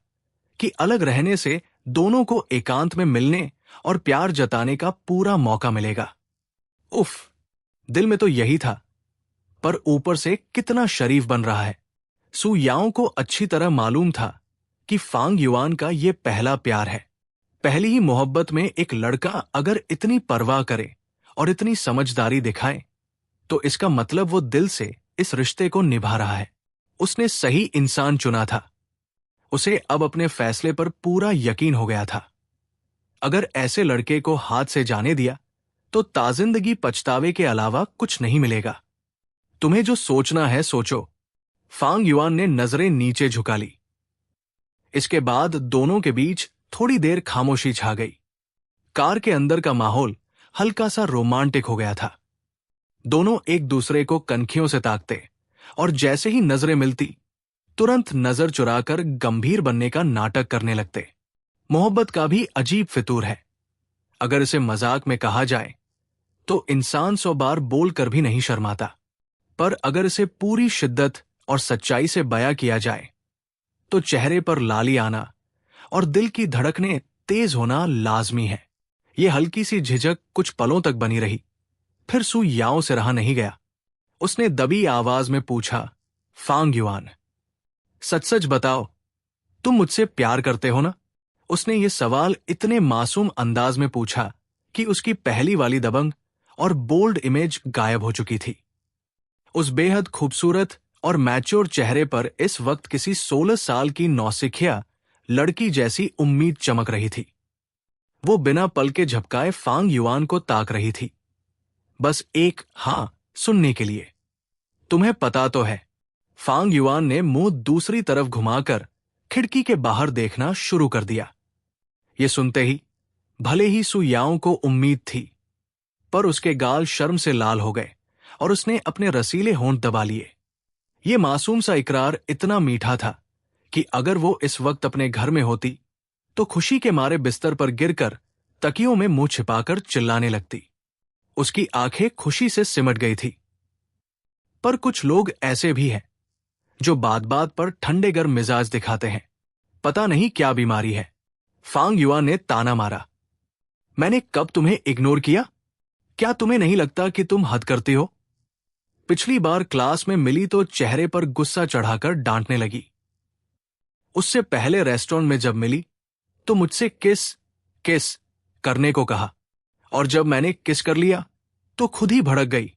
कि अलग रहने से दोनों को एकांत में मिलने और प्यार जताने का पूरा मौका मिलेगा। उफ, दिल में तो यही था, पर ऊपर से कितना शरीफ बन रहा है। सु याओ को अच्छी तरह मालूम था कि फांग युआन का यह पहला प्यार है। पहली ही मोहब्बत में एक लड़का अगर इतनी परवाह करे और इतनी समझदारी दिखाए, तो इसका मतलब वो दिल से इस रिश्ते को निभा रहा है। उसने सही इंसान चुना था। उसे अब अपने फैसले पर पूरा यकीन हो गया था। अगर ऐसे लड़के को हाथ से जाने दिया तो ताजिंदगी पछतावे के अलावा कुछ नहीं मिलेगा। तुम्हें जो सोचना है सोचो। फांग युआन ने नजरें नीचे झुका ली। इसके बाद दोनों के बीच थोड़ी देर खामोशी छा गई। कार के अंदर का माहौल हल्का सा रोमांटिक हो गया था। दोनों एक दूसरे को कनखियों से ताकते और जैसे ही नजरें मिलती, तुरंत नजर चुराकर गंभीर बनने का नाटक करने लगते। मोहब्बत का भी अजीब फितूर है। अगर इसे मजाक में कहा जाए तो इंसान 100 बार बोल कर भी नहीं शर्माता, पर अगर इसे पूरी शिद्दत और सच्चाई से बयां किया जाए तो चेहरे पर लाली आना और दिल की धड़कनें तेज होना लाजमी है। यह हल्की सी झिझक कुछ पलों तक बनी रही, फिर सु याओ से रहा नहीं गया। उसने दबी आवाज में पूछा, फांग युआन, सच सच बताओ, तुम मुझसे प्यार करते हो ना? उसने ये सवाल इतने मासूम अंदाज में पूछा कि उसकी पहली वाली दबंग और बोल्ड इमेज गायब हो चुकी थी। उस बेहद खूबसूरत और मैच्योर चेहरे पर इस वक्त किसी 16 साल की नौसिखिया लड़की जैसी उम्मीद चमक रही थी। वो बिना पल के झपकाए फांग युआन को ताक रही थी, बस एक हां सुनने के लिए। तुम्हें पता तो है फांग युआन ने मुंह दूसरी तरफ घुमाकर खिड़की के बाहर देखना शुरू कर दिया। ये सुनते ही भले ही सु याओ को उम्मीद थी, पर उसके गाल शर्म से लाल हो गए और उसने अपने रसीले होंठ दबा लिए। ये मासूम सा इकरार इतना मीठा था कि अगर वो इस वक्त अपने घर में होती तो खुशी के मारे बिस्तर पर गिरकर तकियों में मुंह छिपाकर चिल्लाने लगती। उसकी आंखें खुशी से सिमट गई थी। पर कुछ लोग ऐसे भी हैं जो बात बात पर ठंडे गर्म मिजाज दिखाते हैं। पता नहीं क्या बीमारी है। फांग युआन ने ताना मारा। मैंने कब तुम्हें इग्नोर किया? क्या तुम्हें नहीं लगता कि तुम हद करती हो? पिछली बार क्लास में मिली तो चेहरे पर गुस्सा चढ़ाकर डांटने लगी। उससे पहले रेस्टोरेंट में जब मिली तो मुझसे किस किस करने को कहा, और जब मैंने किस कर लिया तो खुद ही भड़क गई।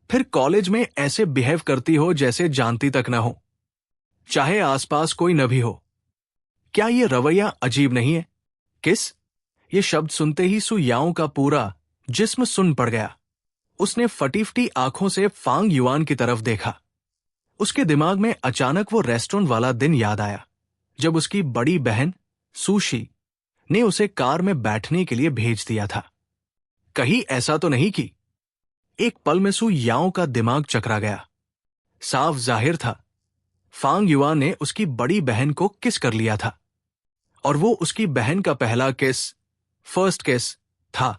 फिर कॉलेज में ऐसे बिहेव करती हो जैसे जानती तक ना हो, चाहे आसपास कोई न भी हो। क्या ये रवैया अजीब नहीं है? किस, ये शब्द सुनते ही सु याओ का पूरा जिस्म सुन पड़ गया। उसने फटी फटी आंखों से फांग युआन की तरफ देखा। उसके दिमाग में अचानक वो रेस्टोरेंट वाला दिन याद आया जब उसकी बड़ी बहन सुशी ने उसे कार में बैठने के लिए भेज दिया था। कहीं ऐसा तो नहीं कि? एक पल में सु याओ का दिमाग चकरा गया। साफ जाहिर था फांग युआन ने उसकी बड़ी बहन को किस कर लिया था, और वो उसकी बहन का पहला किस, फर्स्ट किस था।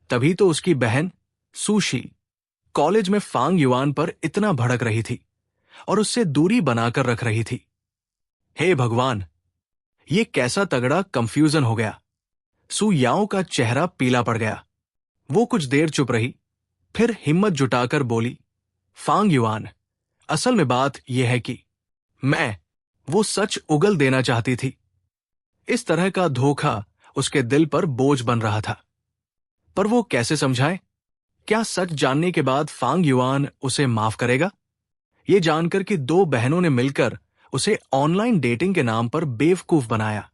तभी तो उसकी बहन सुशी कॉलेज में फांग युआन पर इतना भड़क रही थी और उससे दूरी बनाकर रख रही थी। हे भगवान, ये कैसा तगड़ा कंफ्यूजन हो गया। सु याओ का चेहरा पीला पड़ गया। वो कुछ देर चुप रही, फिर हिम्मत जुटाकर बोली, फांग युआन, असल में बात यह है कि मैं वो सच उगल देना चाहती थी। इस तरह का धोखा उसके दिल पर बोझ बन रहा था, पर वो कैसे समझाए? क्या सच जानने के बाद फांग युआन उसे माफ करेगा? ये जानकर कि दो बहनों ने मिलकर उसे ऑनलाइन डेटिंग के नाम पर बेवकूफ बनाया,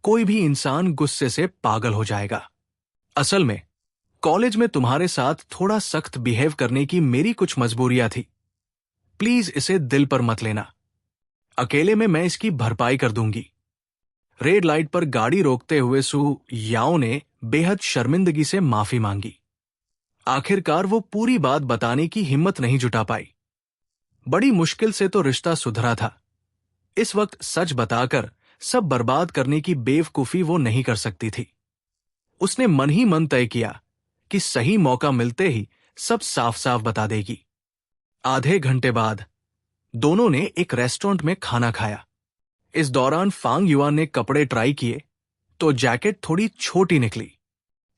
कोई भी इंसान गुस्से से पागल हो जाएगा। असल में कॉलेज में तुम्हारे साथ थोड़ा सख्त बिहेव करने की मेरी कुछ मजबूरियां थी। प्लीज इसे दिल पर मत लेना। अकेले में मैं इसकी भरपाई कर दूंगी। रेड लाइट पर गाड़ी रोकते हुए सु याओ ने बेहद शर्मिंदगी से माफी मांगी। आखिरकार वो पूरी बात बताने की हिम्मत नहीं जुटा पाई। बड़ी मुश्किल से तो रिश्ता सुधरा था। इस वक्त सच बताकर सब बर्बाद करने की बेवकूफी वो नहीं कर सकती थी। उसने मन ही मन तय किया कि सही मौका मिलते ही सब साफ साफ बता देगी। आधे घंटे बाद दोनों ने एक रेस्टोरेंट में खाना खाया। इस दौरान फांग युआन ने कपड़े ट्राई किए तो जैकेट थोड़ी छोटी निकली।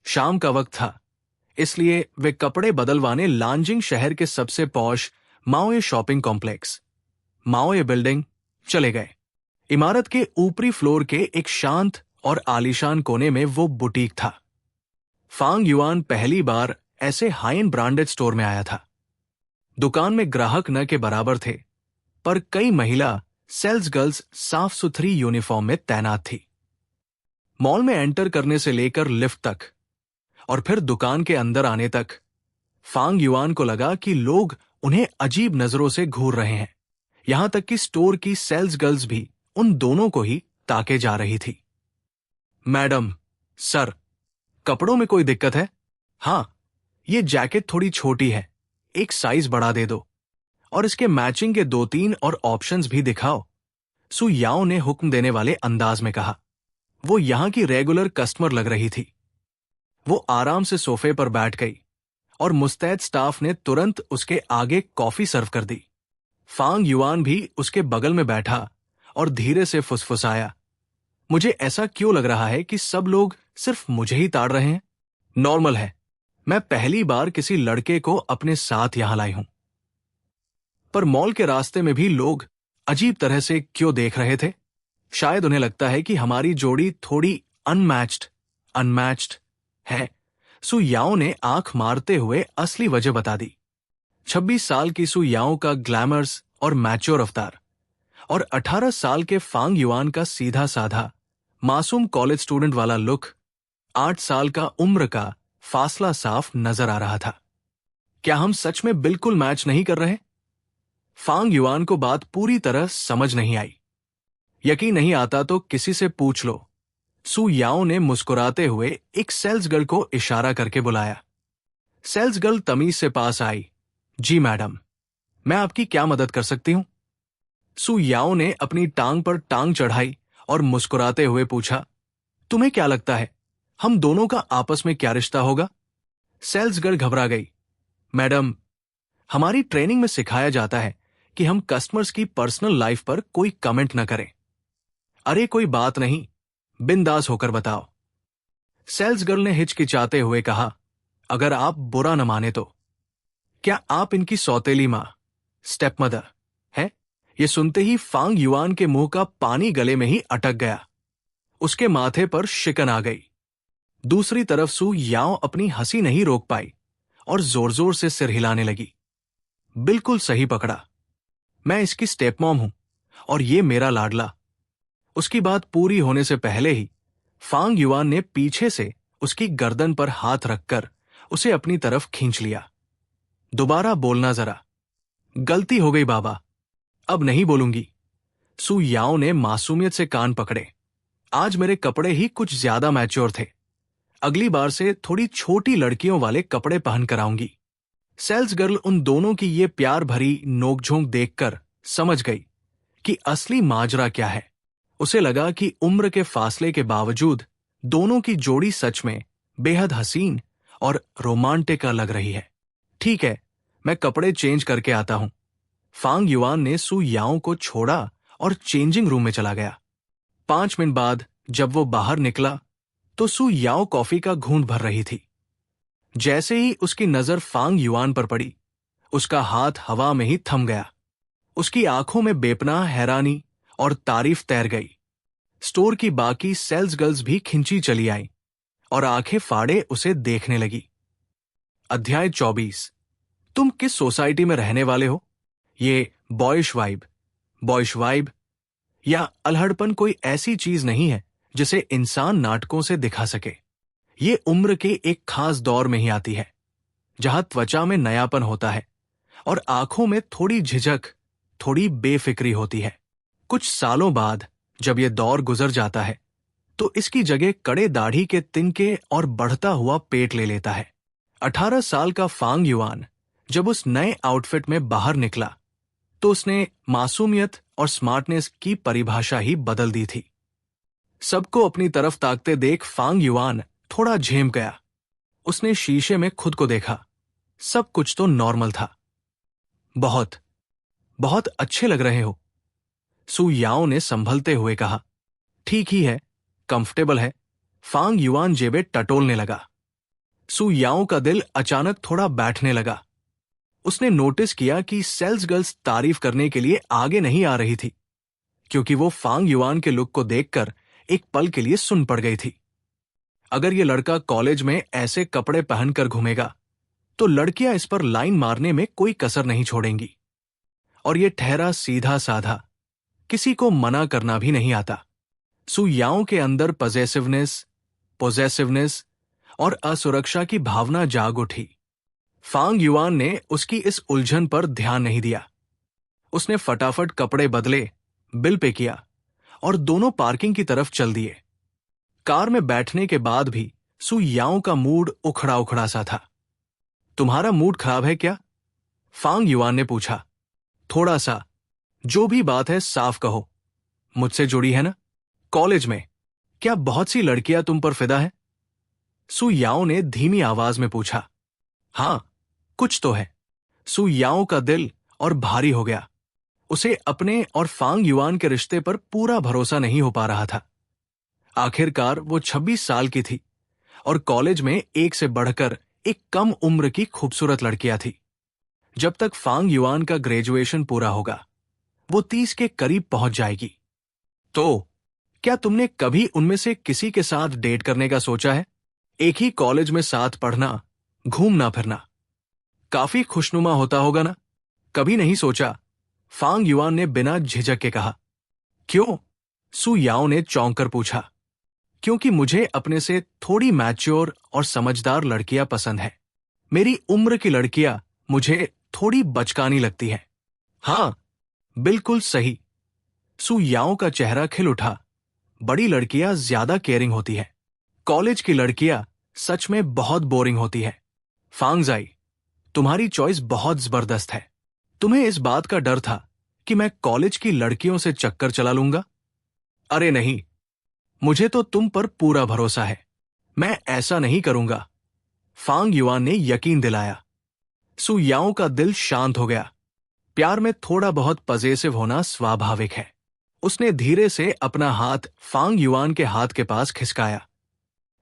शाम का वक्त था, इसलिए वे कपड़े बदलवाने लांजिंग शहर के सबसे पॉश माओये शॉपिंग कॉम्प्लेक्स, माओये बिल्डिंग चले गए। इमारत के ऊपरी फ्लोर के एक शांत और आलीशान कोने में वो बुटीक था। फांग युआन पहली बार ऐसे हाई एंड ब्रांडेड स्टोर में आया था। दुकान में ग्राहक न के बराबर थे, पर कई महिला सेल्स गर्ल्स साफ सुथरी यूनिफॉर्म में तैनात थी। मॉल में एंटर करने से लेकर लिफ्ट तक और फिर दुकान के अंदर आने तक फांग युआन को लगा कि लोग उन्हें अजीब नजरों से घूर रहे हैं। यहां तक कि स्टोर की सेल्स गर्ल्स भी उन दोनों को ही ताके जा रही थी। मैडम, सर, कपड़ों में कोई दिक्कत है? हां, ये जैकेट थोड़ी छोटी है, एक साइज बढ़ा दे दो, और इसके मैचिंग के 2-3 और ऑप्शंस भी दिखाओ, सु याओ ने हुक्म देने वाले अंदाज में कहा। वो यहां की रेगुलर कस्टमर लग रही थी। वो आराम से सोफे पर बैठ गई और मुस्तैद स्टाफ ने तुरंत उसके आगे कॉफी सर्व कर दी। फांग युआन भी उसके बगल में बैठा और धीरे से फुसफुसाया, मुझे ऐसा क्यों लग रहा है कि सब लोग सिर्फ मुझे ही ताड़ रहे हैं? नॉर्मल है, मैं पहली बार किसी लड़के को अपने साथ यहां लाई हूं। पर मॉल के रास्ते में भी लोग अजीब तरह से क्यों देख रहे थे? शायद उन्हें लगता है कि हमारी जोड़ी थोड़ी अनमैच्ड है। सु याओ ने आंख मारते हुए असली वजह बता दी। 26 साल की सु याओ का ग्लैमर्स और मैच्योर अवतार और 18 साल के फांग युआन का सीधा साधा मासूम कॉलेज स्टूडेंट वाला लुक, 8 साल का उम्र का फासला साफ नजर आ रहा था। क्या हम सच में बिल्कुल मैच नहीं कर रहे? फांग युआन को बात पूरी तरह समझ नहीं आई। यकीन नहीं आता तो किसी से पूछ लो। सु याओ ने मुस्कुराते हुए एक सेल्स गर्ल को इशारा करके बुलाया। सेल्स गर्ल तमीज से पास आई। जी मैडम, मैं आपकी क्या मदद कर सकती हूं? सु याओ ने अपनी टांग पर टांग चढ़ाई और मुस्कुराते हुए पूछा, तुम्हें क्या लगता है हम दोनों का आपस में क्या रिश्ता होगा? सेल्स गर्ल घबरा गई। मैडम, हमारी ट्रेनिंग में सिखाया जाता है कि हम कस्टमर्स की पर्सनल लाइफ पर कोई कमेंट न करें। अरे कोई बात नहीं, बिंदास होकर बताओ। सेल्स गर्ल ने हिचकिचाते हुए कहा, अगर आप बुरा न माने तो क्या आप इनकी सौतेली मां, स्टेप मदर है? ये सुनते ही फांग युआन के मुंह का पानी गले में ही अटक गया। उसके माथे पर शिकन आ गई। दूसरी तरफ सु याओ अपनी हंसी नहीं रोक पाई और जोर जोर से सिर हिलाने लगी। बिल्कुल सही पकड़ा, मैं इसकी स्टेप मॉम हूं और ये मेरा लाडला। उसकी बात पूरी होने से पहले ही फांग युआन ने पीछे से उसकी गर्दन पर हाथ रखकर उसे अपनी तरफ खींच लिया। दोबारा बोलना जरा। गलती हो गई बाबा, अब नहीं बोलूंगी। सु याओ ने मासूमियत से कान पकड़े। आज मेरे कपड़े ही कुछ ज्यादा मैच्योर थे। अगली बार से थोड़ी छोटी लड़कियों वाले कपड़े पहन कर आऊंगी। सेल्स गर्ल उन दोनों की ये प्यार भरी नोकझोंक देखकर समझ गई कि असली माजरा क्या है। उसे लगा कि उम्र के फासले के बावजूद दोनों की जोड़ी सच में बेहद हसीन और रोमांटिक लग रही है। ठीक है, मैं कपड़े चेंज करके आता हूं। फांग युआन ने सु याओ को छोड़ा और चेंजिंग रूम में चला गया। 5 मिनट बाद जब वो बाहर निकला तो सु याओ कॉफी का घूंट भर रही थी। जैसे ही उसकी नजर फांग युआन पर पड़ी, उसका हाथ हवा में ही थम गया। उसकी आंखों में बेपनाह हैरानी और तारीफ तैर गई। स्टोर की बाकी सेल्स गर्ल्स भी खिंची चली आईं और आंखें फाड़े उसे देखने लगी। अध्याय 24। तुम किस सोसाइटी में रहने वाले हो? ये बॉयश वाइब या अल्हड़पन कोई ऐसी चीज नहीं है जिसे इंसान नाटकों से दिखा सके। ये उम्र के एक खास दौर में ही आती है, जहां त्वचा में नयापन होता है और आंखों में थोड़ी झिझक, थोड़ी बेफिक्री होती है। कुछ सालों बाद जब यह दौर गुजर जाता है तो इसकी जगह कड़े दाढ़ी के तिनके और बढ़ता हुआ पेट ले लेता है। 18 साल का फांग युआन जब उस नए आउटफिट में बाहर निकला तो उसने मासूमियत और स्मार्टनेस की परिभाषा ही बदल दी थी। सबको अपनी तरफ ताकते देख फांग युआन थोड़ा झेम गया। उसने शीशे में खुद को देखा। सब कुछ तो नॉर्मल था। बहुत बहुत अच्छे लग रहे हो, सु याओ ने संभलते हुए कहा। ठीक ही है, कंफर्टेबल है। फांग युआन जेबें टटोलने लगा। सु याओ का दिल अचानक थोड़ा बैठने लगा। उसने नोटिस किया कि सेल्स गर्ल्स तारीफ करने के लिए आगे नहीं आ रही थी, क्योंकि वो फांग युआन के लुक को देखकर एक पल के लिए सुन पड़ गई थी। अगर ये लड़का कॉलेज में ऐसे कपड़े पहनकर घूमेगा तो लड़कियां इस पर लाइन मारने में कोई कसर नहीं छोड़ेंगी। और ये ठहरा सीधा साधा, किसी को मना करना भी नहीं आता। सु याओ के अंदर पोजेसिवनेस और असुरक्षा की भावना जाग उठी। फांग युआन ने उसकी इस उलझन पर ध्यान नहीं दिया। उसने फटाफट कपड़े बदले, बिल पे किया और दोनों पार्किंग की तरफ चल दिए। कार में बैठने के बाद भी सु याओ का मूड उखड़ा उखड़ा सा था। तुम्हारा मूड खराब है क्या? फांग युआन ने पूछा। थोड़ा सा। जो भी बात है साफ कहो। मुझसे जुड़ी है ना? कॉलेज में क्या बहुत सी लड़कियां तुम पर फिदा है? सु याओ ने धीमी आवाज में पूछा। हां, कुछ तो है। सु याओ का दिल और भारी हो गया। उसे अपने और फांग युआन के रिश्ते पर पूरा भरोसा नहीं हो पा रहा था। आखिरकार वो 26 साल की थी और कॉलेज में एक से बढ़कर एक कम उम्र की खूबसूरत लड़कियां थी। जब तक फांग युआन का ग्रेजुएशन पूरा होगा वो 30 के करीब पहुंच जाएगी। तो क्या तुमने कभी उनमें से किसी के साथ डेट करने का सोचा है? एक ही कॉलेज में साथ पढ़ना, घूमना फिरना काफी खुशनुमा होता होगा ना? कभी नहीं सोचा, फांग युआन ने बिना झिझक के कहा। क्यों? सु याओ ने चौंक कर पूछा। क्योंकि मुझे अपने से थोड़ी मैच्योर और समझदार लड़कियां पसंद है। मेरी उम्र की लड़कियां मुझे थोड़ी बचकानी लगती हैं। हाँ, बिल्कुल सही। सू याओ का चेहरा खिल उठा। बड़ी लड़कियां ज्यादा केयरिंग होती है। कॉलेज की लड़कियां सच में बहुत बोरिंग होती है। फांगजाई, तुम्हारी चॉइस बहुत जबरदस्त है। तुम्हें इस बात का डर था कि मैं कॉलेज की लड़कियों से चक्कर चला लूंगा? अरे नहीं, मुझे तो तुम पर पूरा भरोसा है। मैं ऐसा नहीं करूंगा, फांग युआन ने यकीन दिलाया। सू याओ का दिल शांत हो गया। प्यार में थोड़ा बहुत पजेसिव होना स्वाभाविक है। उसने धीरे से अपना हाथ फांग युआन के हाथ के पास खिसकाया।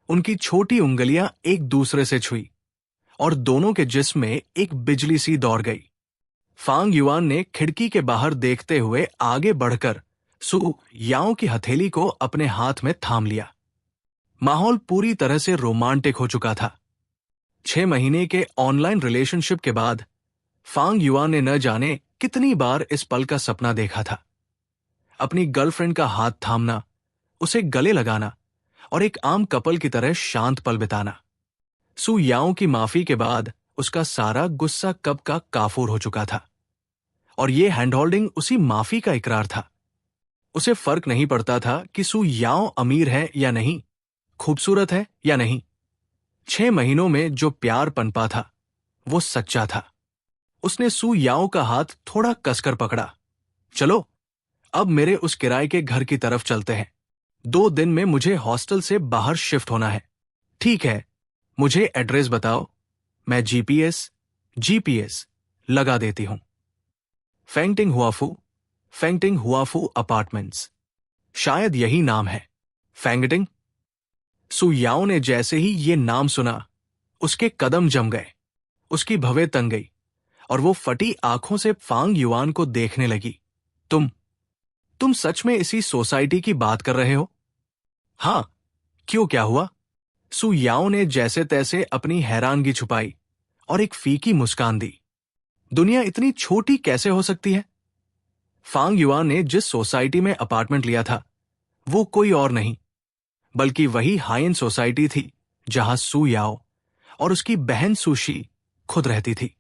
उनकी छोटी उंगलियां एक दूसरे से छुई और दोनों के जिस्म में एक बिजली सी दौड़ गई। फांग युआन ने खिड़की के बाहर देखते हुए आगे बढ़कर सू याओ की हथेली को अपने हाथ में थाम लिया। माहौल पूरी तरह से रोमांटिक हो चुका था। 6 महीने के ऑनलाइन रिलेशनशिप के बाद फांग युआन ने न जाने कितनी बार इस पल का सपना देखा था। अपनी गर्लफ्रेंड का हाथ थामना, उसे गले लगाना और एक आम कपल की तरह शांत पल बिताना। सू याओ की माफी के बाद उसका सारा गुस्सा कब का काफूर हो चुका था और ये हैंडहोल्डिंग उसी माफी का इकरार था। उसे फर्क नहीं पड़ता था कि सू याओ अमीर है या नहीं, खूबसूरत है या नहीं। 6 महीनों में जो प्यार पनपा था वो सच्चा था। उसने सू याओ का हाथ थोड़ा कसकर पकड़ा। चलो, अब मेरे उस किराए के घर की तरफ चलते हैं। 2 दिन में मुझे हॉस्टल से बाहर शिफ्ट होना है। ठीक है, मुझे एड्रेस बताओ, मैं जीपीएस लगा देती हूं। फेंगटिंग हुआफू अपार्टमेंट्स, शायद यही नाम है। फेंगटिंग। सू याओ ने जैसे ही ये नाम सुना, उसके कदम जम गए, उसकी भवें तंग गई और वो फटी आंखों से फांग युआन को देखने लगी। तुम सच में इसी सोसाइटी की बात कर रहे हो? हां, क्यों, क्या हुआ? सू याओ ने जैसे तैसे अपनी हैरानगी छुपाई और एक फीकी मुस्कान दी। दुनिया इतनी छोटी कैसे हो सकती है? फांग युआन ने जिस सोसाइटी में अपार्टमेंट लिया था वो कोई और नहीं बल्कि वही हाई एंड सोसाइटी थी जहां सू याओ और उसकी बहन सुशी खुद रहती थी।